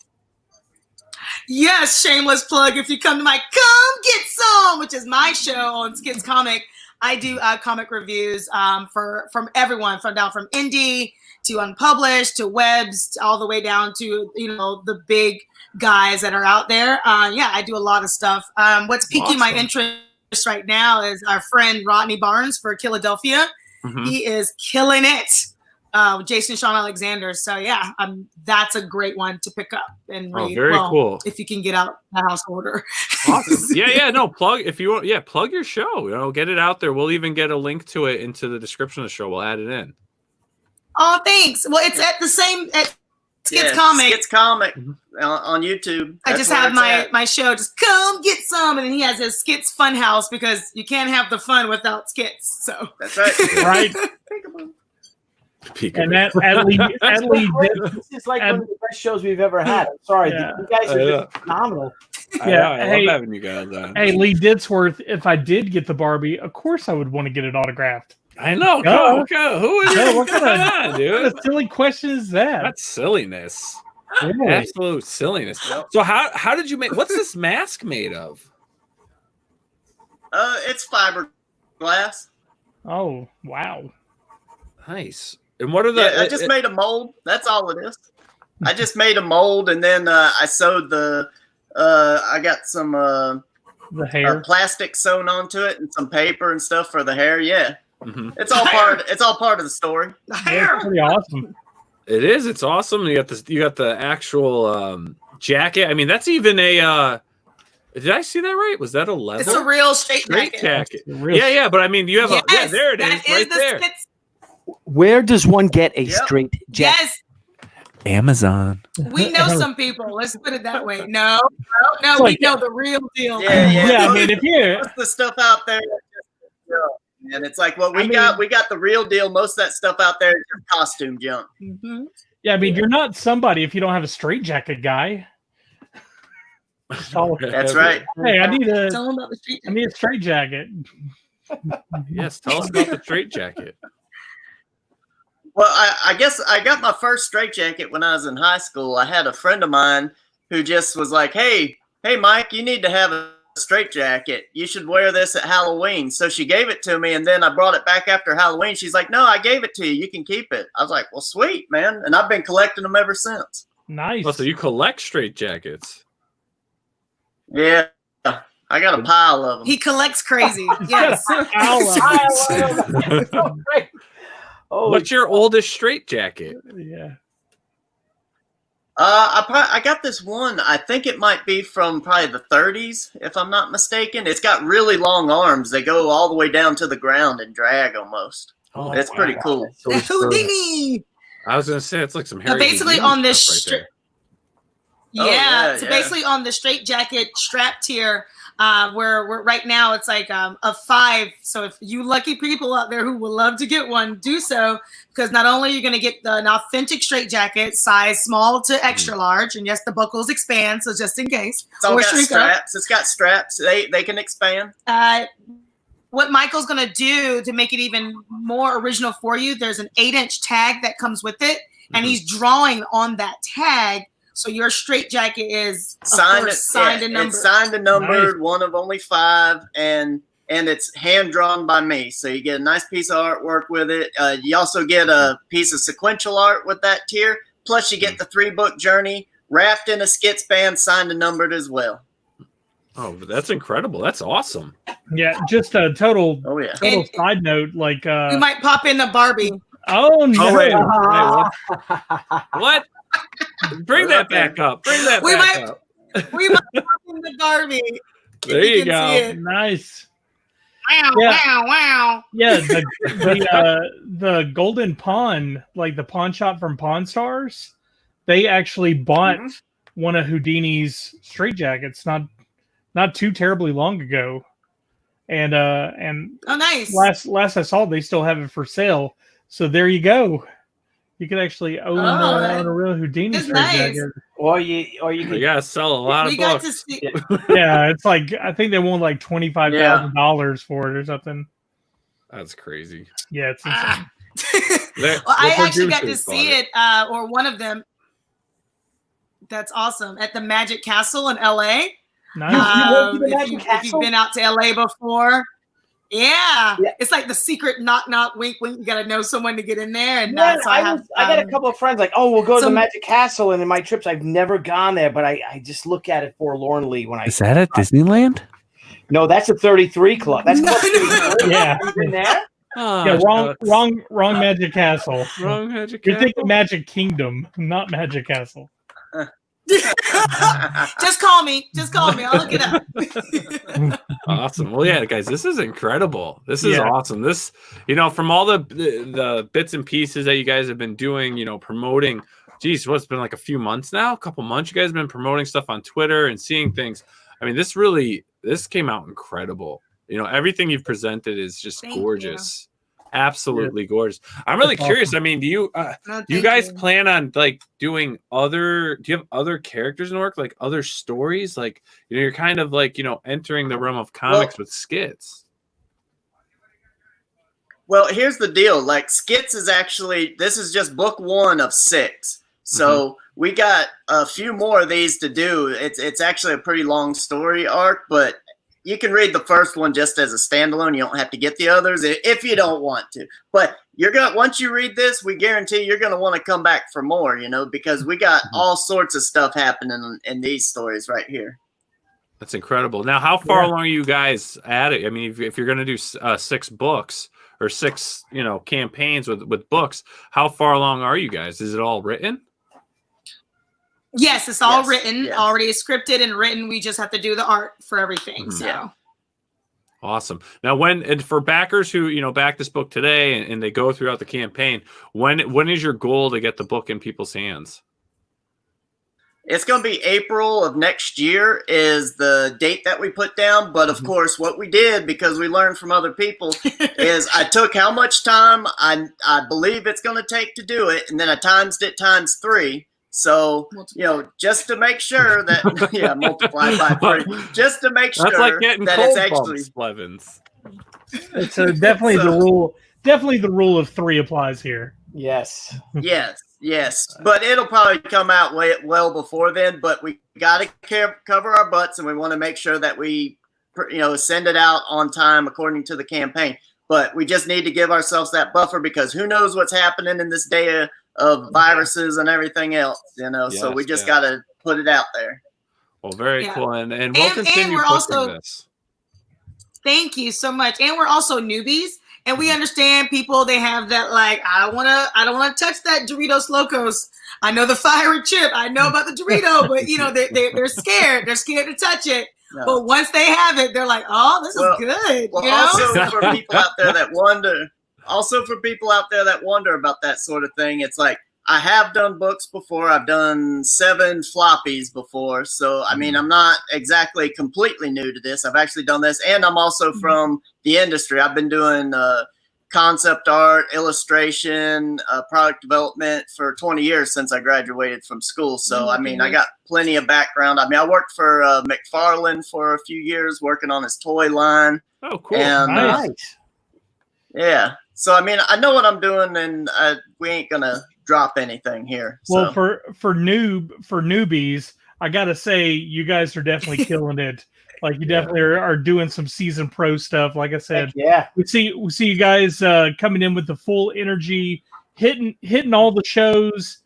Yes, shameless plug. If you come to my Come Get Some, which is my show on SKITS Comic, I do comic reviews from everyone, from indie to unpublished to webs, all the way down to the big guys that are out there. I do a lot of stuff. What's piquing my interest right now is our friend Rodney Barnes for Philadelphia. Mm-hmm. He is killing it. Jason Sean Alexander. So that's a great one to pick up and read. Very cool. If you can get out the house order. Awesome. No, plug if you want. Yeah, plug your show. Get it out there. We'll even get a link to it into the description of the show. We'll add it in. Oh, thanks. Well, it's at the same at SKITS Comic. SKITS Comic on YouTube. I just have my show. Just come get some, and then he has his SKITS Funhouse because you can't have the fun without skits. So that's right. Right. And that this is like one of the best shows we've ever had. I'm sorry, you guys are just phenomenal. I love having you guys on. Hey, Lee Ditzworth, if I did get the Barbie, of course I would want to get it autographed. I know. Who is it? What's going on, dude? What a silly question is that? That's silliness. Really? Absolute silliness. So how did you make? What's this mask made of? It's fiberglass. Oh wow! Nice. And what are the? I just made a mold. That's all it is. I just made a mold, and then I sewed the. I got some the hair plastic sewn onto it, and some paper and stuff for the hair. Yeah, it's all part. It's all part of the story. The hair, it's pretty awesome. It is. It's awesome. You got this. You got the actual jacket. I mean, that's even a. Did I see that right? Was that a leather? It's a real straight jacket. Yeah. But I mean, you have a. Yeah, there it is, right there. Where does one get a straight jacket? Yes. Amazon. We know some people. Let's put it that way. No. We know the real deal. Yeah. I mean, if you what's the stuff out there, and it's like, well, we got the real deal. Most of that stuff out there is just costume junk. Mm-hmm. Yeah, I mean, you're not somebody if you don't have a straight jacket guy. That's right. Hey, I need a straight jacket. Yes, tell us about the straight jacket. Well, I guess I got my first straitjacket when I was in high school. I had a friend of mine who just was like, hey, Mike, you need to have a straitjacket. You should wear this at Halloween. So she gave it to me, and then I brought it back after Halloween. She's like, no, I gave it to you. You can keep it. I was like, well, sweet, man. And I've been collecting them ever since. Nice. Oh, so you collect straitjackets? Yeah. I got a pile of them. He collects crazy. Yes. What's your oldest straitjacket? Yeah. I got this one. I think it might be from probably the 30s, if I'm not mistaken. It's got really long arms. They go all the way down to the ground and drag almost. Oh, it's pretty cool. Houdini. I was gonna say it's like some Harry basically on this basically on the straitjacket strap tier. Where we're right now, it's like a 5. So if you lucky people out there who would love to get one, do so, because not only are you going to get an authentic straitjacket, size small to extra large, and yes, the buckles expand, so just in case. It's all got straps. It's got straps. They can expand. What Michael's going to do to make it even more original for you, there's an 8-inch tag that comes with it, and he's drawing on that tag. So your straitjacket is signed and numbered. It's signed and numbered, one of only 5, and it's hand drawn by me. So you get a nice piece of artwork with it. You also get a piece of sequential art with that tier. Plus you get the 3-book journey wrapped in a SKITS band, signed and numbered as well. Oh, that's incredible. That's awesome. Yeah, just a total and, side note. Like we might pop in the Barbie. Oh no! Wait, what? Bring that back up. Bring that back up. We might pop in the Barbie. There you go. Nice. Wow. Yeah, the Golden Pawn, like the pawn shop from Pawn Stars, they actually bought one of Houdini's straitjackets not too terribly long ago. And oh nice. Last I saw, they still have it for sale. So there you go. You could actually own Oh, a real Houdini it's trade nice. jacket. Or you You could, gotta sell a lot We of got to books. see. Yeah, it's like I think they want like $25,000 for it or something. That's crazy. Yeah, it's insane. The Well, I actually got to producers see bought it, or one of them. That's awesome at the Magic Castle in LA. Nice. You went to the If Magic you've Castle? been out to LA before, yeah, Yeah. it's like the secret knock knock wink wink. You got to know someone to get in there, and Yeah, so I got a couple of friends like, oh, we'll go to the some- Magic Castle, and in my trips, I've never gone there, but I just look at it forlornly when I. Is that at Disneyland? No, that's a 33 Club. That's No, Club 33. Yeah. You been there? Yeah, wrong Magic Castle. Wrong Magic You're Castle. thinking Magic Kingdom, not Magic Castle. Just call me. Just call me. I'll look it up. Awesome. Well, yeah, guys, this is incredible. This is Yeah. awesome. This, from all the bits and pieces that you guys have been doing, promoting. Geez, what's been like a few months now? A couple months. You guys have been promoting stuff on Twitter and seeing things. I mean, this came out incredible. Everything you've presented is just Thank you. gorgeous. Absolutely gorgeous. I'm really curious. I mean, do you you guys plan on like doing do you have other characters in work, like other stories? Like, you're kind of like, entering the realm of comics with skits. Well, here's the deal. Like, SKITS is this is just book 1 of 6. So we got a few more of these to do. It's actually a pretty long story arc, but you can read the first one just as a standalone. You don't have to get the others if you don't want to. But once you read this, we guarantee you're gonna want to come back for more, because we got all sorts of stuff happening in these stories right here. That's incredible. Now, how far along are you guys at it? I mean, if you're gonna do 6 books or 6, campaigns with books, how far along are you guys? Is it all written? Yes, it's all Yes, written, yes. already scripted and written. We just have to do the art for everything. So. Yeah. Awesome. Now, and for backers who back this book today and they go throughout the campaign, when is your goal to get the book in people's hands? It's going to be April of next year is the date that we put down. But of course, what we did, because we learned from other people, is I took how much time I believe it's going to take to do it, and then I times it times 3. So, just to make sure that, multiply by 3, just to make sure That's like getting that cold it's actually bumps, Blevins. It's definitely the rule. Definitely the rule of 3 applies here. Yes. Yes. But it'll probably come out well before then. But we got to cover our butts, and we want to make sure that we, send it out on time according to the campaign. But we just need to give ourselves that buffer, because who knows what's happening in this day of viruses and everything else, so we just got to put it out there. Well, very cool. And we'll continue we're pushing also, this. Thank you so much. And we're also newbies, and we understand people, they have that, like, I don't want to touch that Doritos Locos. I know the fiery chip. I know about the Dorito, but they're scared. They're scared to touch it. No. But once they have it, they're like, oh, this is good. Well, also for people out there that wonder about that sort of thing, it's like, I have done books before. I've done 7 floppies before. So, I mean, I'm not exactly completely new to this. I've actually done this, and I'm also from the industry. I've been doing concept art, illustration, product development for 20 years since I graduated from school. So, I mean, I got plenty of background. I mean, I worked for McFarlane for a few years working on his toy line. Oh, cool. And, Nice. Yeah. So, I mean, I know what I'm doing, and we ain't going to drop anything here. Well, so. for newbies, I got to say, you guys are definitely killing it. Like, you definitely are doing some season pro stuff. Like I said, we see you guys coming in with the full energy, hitting all the shows,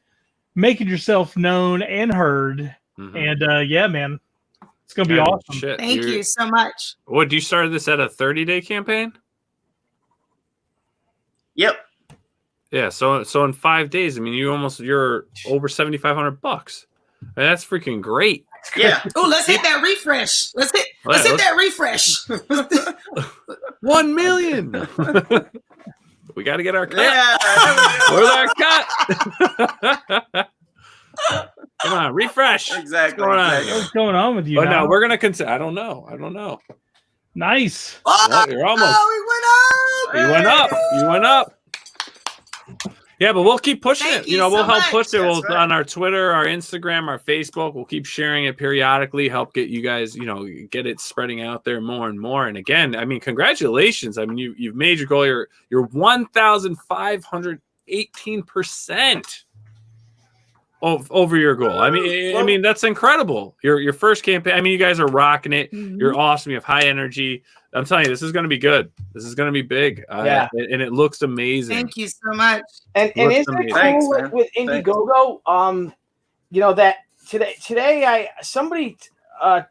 making yourself known and heard. And man, it's gonna be awesome. Shit, Thank you so much. What, you started this at a 30-day campaign? Yep. Yeah, so in 5 days, I mean, you're over $7,500. That's freaking great. Yeah. Oh, let's hit that refresh. Let's hit that refresh. 1 million. We got to get our cut. Yeah. Where's our cut? Come on, refresh. Exactly. What's going on with you? Oh, no, we're gonna consider. I don't know. Nice. Oh, you're almost. Oh, You went up. Yeah, but we'll keep pushing Thank it. you We'll so help much. push it. That's right. On our Twitter, our Instagram, our Facebook. We'll keep sharing it periodically. Help get you guys, get it spreading out there more and more. And again, I mean, congratulations. I mean, you've made your goal. You're 1,518% over your goal. I mean, that's incredible. Your first campaign. I mean, you guys are rocking it. You're awesome. You have high energy. I'm telling you, this is going to be good. This is going to be big. Yeah. And it looks amazing. Thank you so much. And isn't it cool with Indiegogo? That today somebody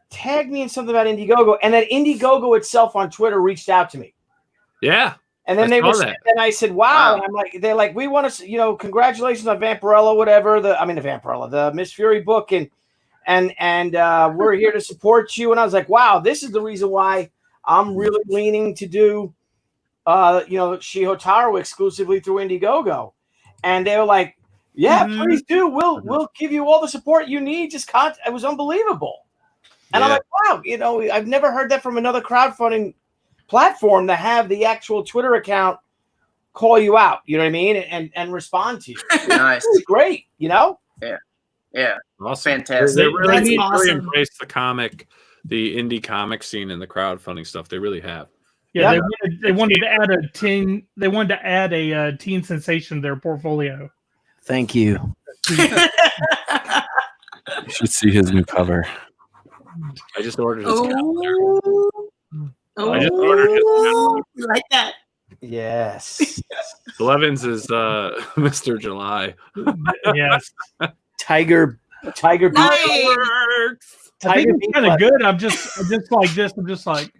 tagged me in something about Indiegogo, and that Indiegogo itself on Twitter reached out to me. Yeah. And then and I said, wow. And I'm like, they're like, we want to, congratulations on Vampirella, whatever. The Miss Fury book. And we're here to support you. And I was like, wow, this is the reason why I'm really leaning to do, Shiho Taro exclusively through Indiegogo. And they were like, yeah, please do. We'll give you all the support you need. It was unbelievable. And I'm like, wow, I've never heard that from another crowdfunding platform to have the actual Twitter account call you out, you know what I mean, and respond to you. Nice. It's great, Yeah. Awesome. Fantastic. They really embrace the indie comic scene and the crowdfunding stuff. They really have. Yeah, they wanted to add a teen. They wanted to add a teen sensation to their portfolio. Thank you. You should see his new cover. I just ordered his I just ordered his like that. Yes. Blevins is Mr. July. Yes. Tiger Nice. Tiger I think it's kind of good. I'm just like this. I'm just like,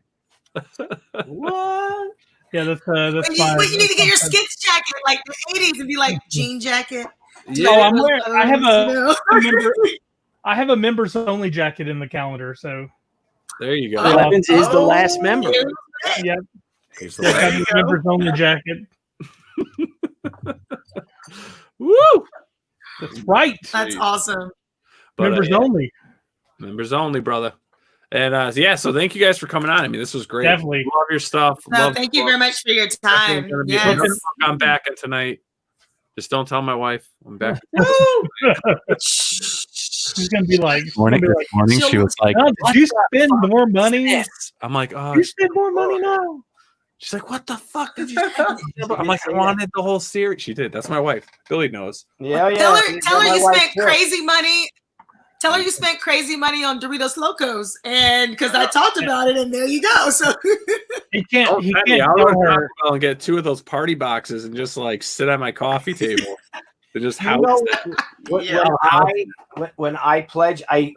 what? Yeah, that's fine. But you need to get your SKITS jacket like the 80s and be like jean jacket. Yeah, I'm wearing. I have a members only jacket in the calendar. So there you go. Blevins is the last member. Yep. He's the last members only jacket. Woo! That's right. That's awesome. But, members only. Members only, brother. And so thank you guys for coming on. I mean, this was great. Definitely. Love your stuff. Thank you very much for your time. Yes. I'm back tonight. Just don't tell my wife I'm back. She's gonna be like, this morning she was like, oh, did you spend more money? I'm like, oh, you spend more money now. She's like, what the fuck did you spend? I'm like, I wanted the whole series. She did. That's my wife. Billy knows. Yeah. Tell her you spent crazy money. Tell her you spent crazy money on Doritos Locos, and because I talked about it, and there you go. So he can't. I'll go to Taco Bell and get 2 of those party boxes and just like sit at my coffee table. To just house when I pledge, I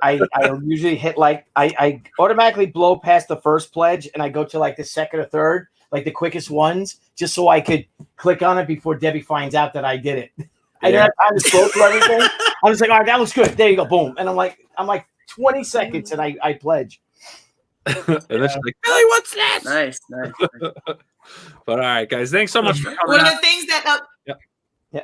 usually hit I automatically blow past the first pledge, and I go to like the second or third, like the quickest ones, just so I could click on it before Debbie finds out that I did it. I didn't have time to scroll through everything. I was like, all right, that looks good. There you go, boom. And I'm like 20 seconds, and I pledge. And then she's like, Billy, what's this? Nice. But all right, guys, thanks so much for coming. One of the things that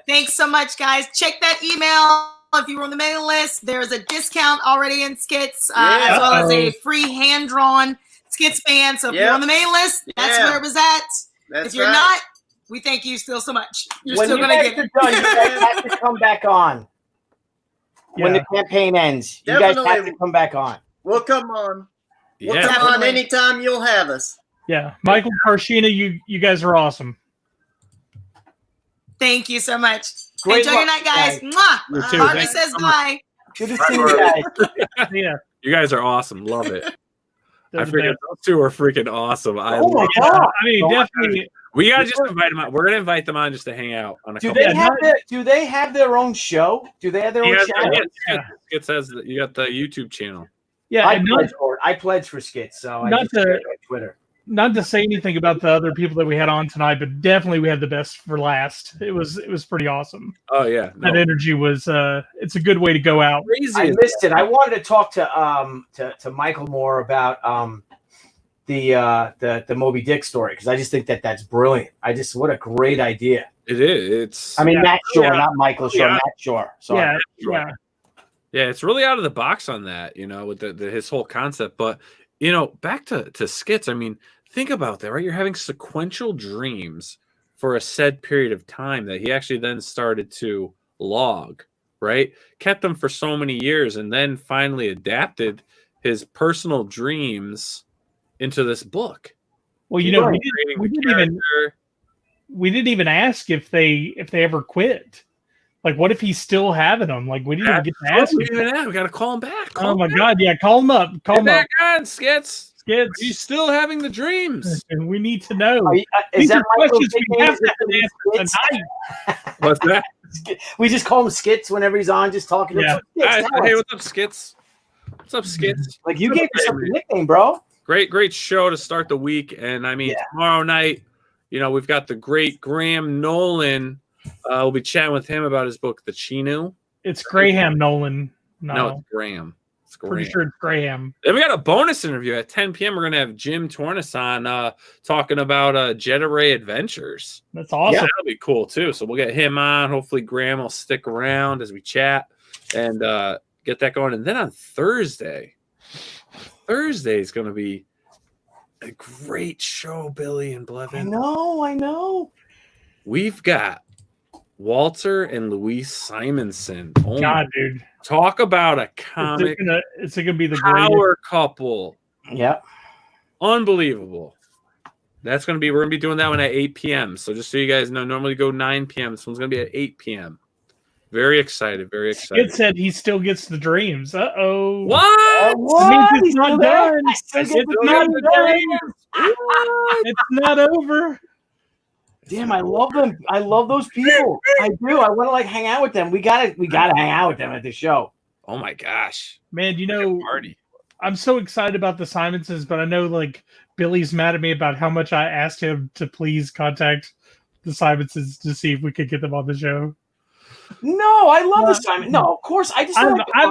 thanks so much, guys. Check that email. If you were on the mailing list, there's a discount already in SKITS, as well as a free hand-drawn SKITS band. So if you're on the mailing list, that's where it was at. If you're not, we thank you still so much. You're still going to get it. Done, you guys have to come back on when the campaign ends. You guys have to come back on. We'll come on. We'll come on anytime you'll have us. Yeah. Michael, Carchenah, you guys are awesome. Thank you so much. Great Enjoy your night, guys. Mwah. Barbie says bye. Good to see you guys. Yeah. You guys are awesome. Love it. I figured those 2 are freaking awesome. Oh my God. I mean, definitely. We gotta just invite them on. We're gonna invite them on just to hang out on a Do they have their own show? Do they have their own channel? It says that you got the YouTube channel. Yeah, I pledged for SKITS, so I just on Twitter. Not to say anything about the other people that we had on tonight, but definitely we had the best for last. It was pretty awesome. Oh yeah, that energy was. It's a good way to go out. I missed it. I wanted to talk to Michael more about the Moby Dick story, because I just think that's brilliant. What a great idea. It is. Matt Schoor, not Michael Schorr. Matt Schoor. Sorry. Yeah, it's really out of the box on that, with his whole concept. But back to SKITS. I mean, think about that, right? You're having sequential dreams for a said period of time that he actually then started to log, right? Kept them for so many years and then finally adapted his personal dreams into this book. Well, you know, we didn't even ask if they ever quit. Like, what if he's still having them? Like, we didn't even get to ask. We got to call him back. Oh my God, yeah, call him up. Call him back up. on, Skits. Skits. Are you still having the dreams? And we need to know. Is that questions we have to answer tonight. What's that? We just call him Skits whenever he's on, just talking. Yeah. Skits, hey, what's up, Skits? What's up, Skits? Like, you gave yourself a nickname, bro. Great show to start the week. And I mean, tomorrow night, you know, we've got the great Graham Nolan. We'll be chatting with him about his book, The Chinu. It's Graham Nolan. No, it's Graham. It's Graham. Pretty sure it's Graham. Then we got a bonus interview at 10 p.m. We're going to have Jim Tornes on talking about Jedi Ray Adventures. That's awesome. Yeah, that'll be cool, too. So we'll get him on. Hopefully, Graham will stick around as we chat and get that going. And then on Thursday is going to be a great show, Billy and Blevins. I know. We've got Walter and Louise Simonson. Oh God, dude. Talk about a comic. It's gonna be the power couple. Yep. Unbelievable. We're gonna be doing that one at 8 p.m. So just so you guys know, normally go 9 p.m. This one's gonna be at 8 p.m. Very excited. Very excited. It said he still gets the dreams. Uh-oh. What? It means it's not done. It's not over. Damn, I love them. I love those people. I do. I want to hang out with them. We gotta hang out with them at the show. Oh my gosh, man! You know, I'm so excited about the Simonsons, but I know Billy's mad at me about how much I asked him to please contact the Simonsons to see if we could get them on the show. No, I love the Simon. No, of course. I've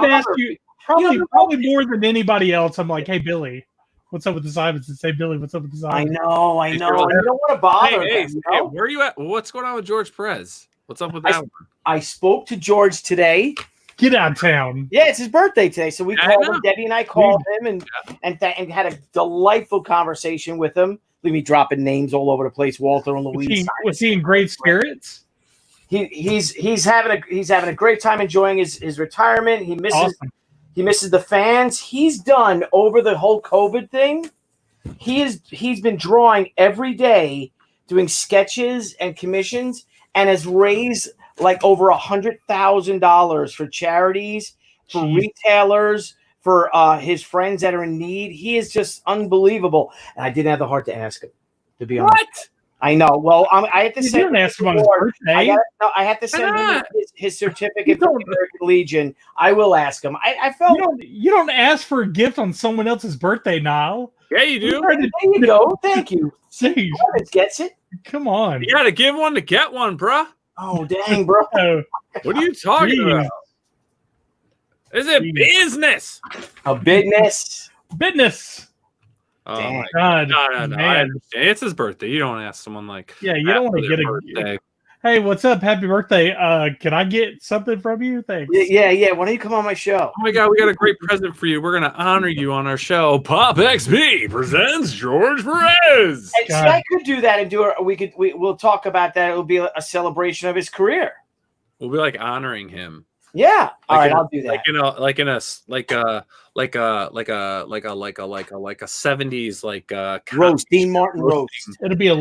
asked you probably more than anybody else. I'm like, hey, Billy. What's up with the Simonsons? Say, Billy, what's up with the Simonsons? I know. I don't want to bother them. Hey, where are you at? What's going on with George Perez? What's up with that one? I spoke to George today. Get out of town. Yeah, it's his birthday today. So we called him. Debbie and I called him and had a delightful conversation with him. Leave me dropping names all over the place. Walter and Louise. Was he in great spirits? He's having a great time enjoying his retirement. He misses awesome. He misses the fans. He's done over the whole COVID thing. He's been drawing every day, doing sketches and commissions, and has raised over $100,000 for charities, for retailers, for his friends that are in need. He is just unbelievable. And I didn't have the heart to ask him, to be honest. What? I know. Well, I have to send him ask him on his birthday. I have to send him his certificate from the American Legion. I will ask him. I felt you don't ask for a gift on someone else's birthday, Nile. Yeah, you do. There you go. Thank you. See, gets it. Come on. You got to give one to get one, bro. Oh, dang, bro. What are you talking about? Is it business? A business. Business. Oh my God. No. I understand. It's his birthday. You don't ask someone you don't want to get birthday. Hey, what's up? Happy birthday. Can I get something from you? Thanks. Yeah. Why don't you come on my show? Oh my God, we got a great present for you. We're gonna honor you on our show. PopXP presents George Perez. And see, I could do that and we'll talk about that. It'll be a celebration of his career. We'll be honoring him. Yeah. All right, I'll do that. Like a 70s roast, Dean Martin roast. It'll be a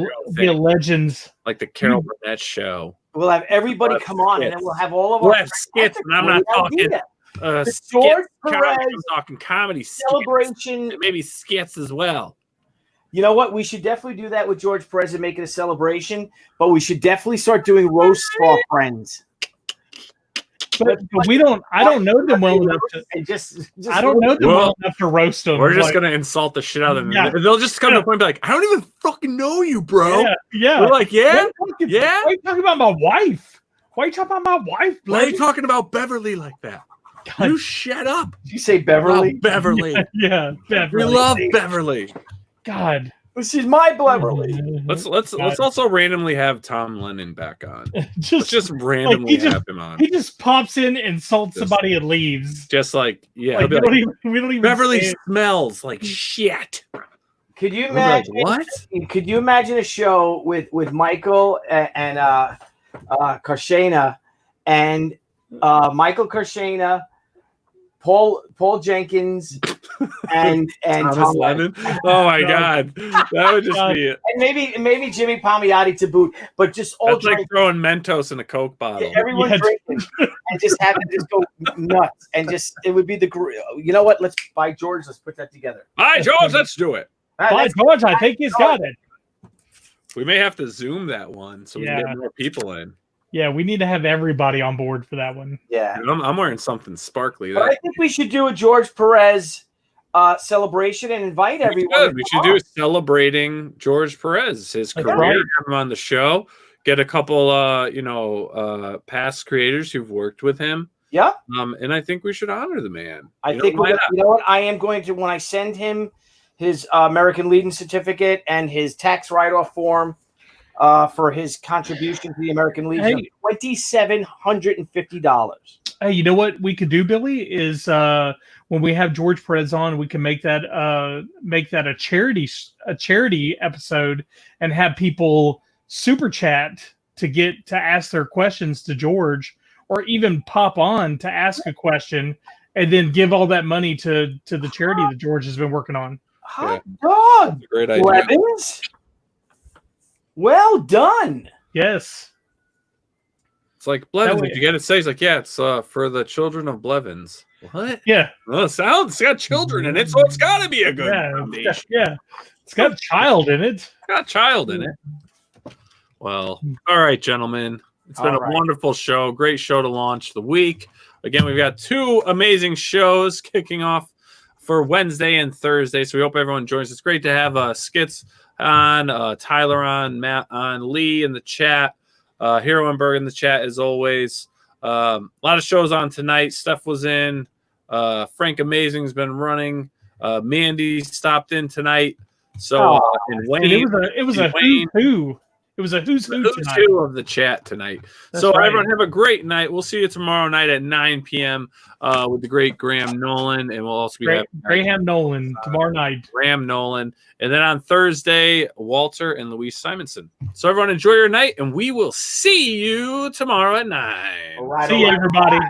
Legends, like the Carol Burnett show. We'll have everybody come on, and then we'll have all of our skits. And I'm not talking George Perez. I'm talking comedy celebration, maybe skits as well. You know what? We should definitely do that with George Perez and make it a celebration. But we should definitely start doing roasts for our friends. But we don't. I don't know them well enough to. I don't know them well enough to roast them. We're just gonna insult the shit out of them. Yeah. They'll just come to the point and be like, "I don't even fucking know you, bro." Yeah. We're like, "Yeah." Why are you talking about my wife? Why are you talking about my wife? Why are you talking about Beverly like that? God. You shut up. Did you say Beverly? Beverly. Yeah, Beverly. We love Beverly. God. She's my Beverly. Let's also randomly have Tom Lennon back on. just randomly have him on. He just pops in, insults somebody, and leaves. Just we don't even Beverly smells like shit. Could you I'm like, imagine? what? Could you imagine a show with Michael and Carchenah and Michael Carchenah, Paul Jenkins, and Thomas Tom Lennon? Oh my God, that would just be it. And maybe Jimmy Palmiotti to boot, but just all That's like throwing Mentos in a Coke bottle. everyone drinking and just have it just go nuts and just it would be you know what? Let's by George, let's put that together. By George, let's do it. By George, I think he's got it. We may have to Zoom that one so we can get more people in. Yeah, we need to have everybody on board for that one. Yeah, I'm wearing something sparkly. But I think we should do a George Perez celebration and invite everyone. We should do celebrating George Perez, his career, right. have him on the show, get a couple past creators who've worked with him. Yeah. And I think we should honor the man. I think you know what? I am going to when I send him his American Legion certificate and his tax write-off form for his contribution to the American Legion, $2,750. Hey, you know what we could do, Billy, is when we have George Perez on, we can make that a charity episode and have people super chat to ask their questions to George, or even pop on to ask a question and then give all that money to the charity that George has been working on. Hot dog, great idea. Blevins. Well done. Yes. It's like Blevins. Did you get it? Say, he's like, yeah, it's for the children of Blevins. What? Yeah. Well, it's got children in it, so it's got to be a good foundation. Yeah. It's got a child in it. It's got a child in it. Well, all right, gentlemen. It's been a wonderful show. Great show to launch the week. Again, we've got 2 amazing shows kicking off for Wednesday and Thursday. So we hope everyone joins. It's great to have SKITS on, Tyler on, Matt on, Lee in the chat, Hero and Berg in the chat as always. A lot of shows on tonight. Steph was in. Frank Amazing's been running. Mandy stopped in tonight. So and Wayne, it was a who's who. It was a who's who of the chat tonight. That's so right. everyone have a great night. We'll see you tomorrow night at 9 p.m. With the great Graham Nolan, and we'll also be Graham Nolan tomorrow night. Graham Nolan, and then on Thursday, Walter and Louise Simonson. So everyone enjoy your night, and we will see you tomorrow at 9. See you, everybody.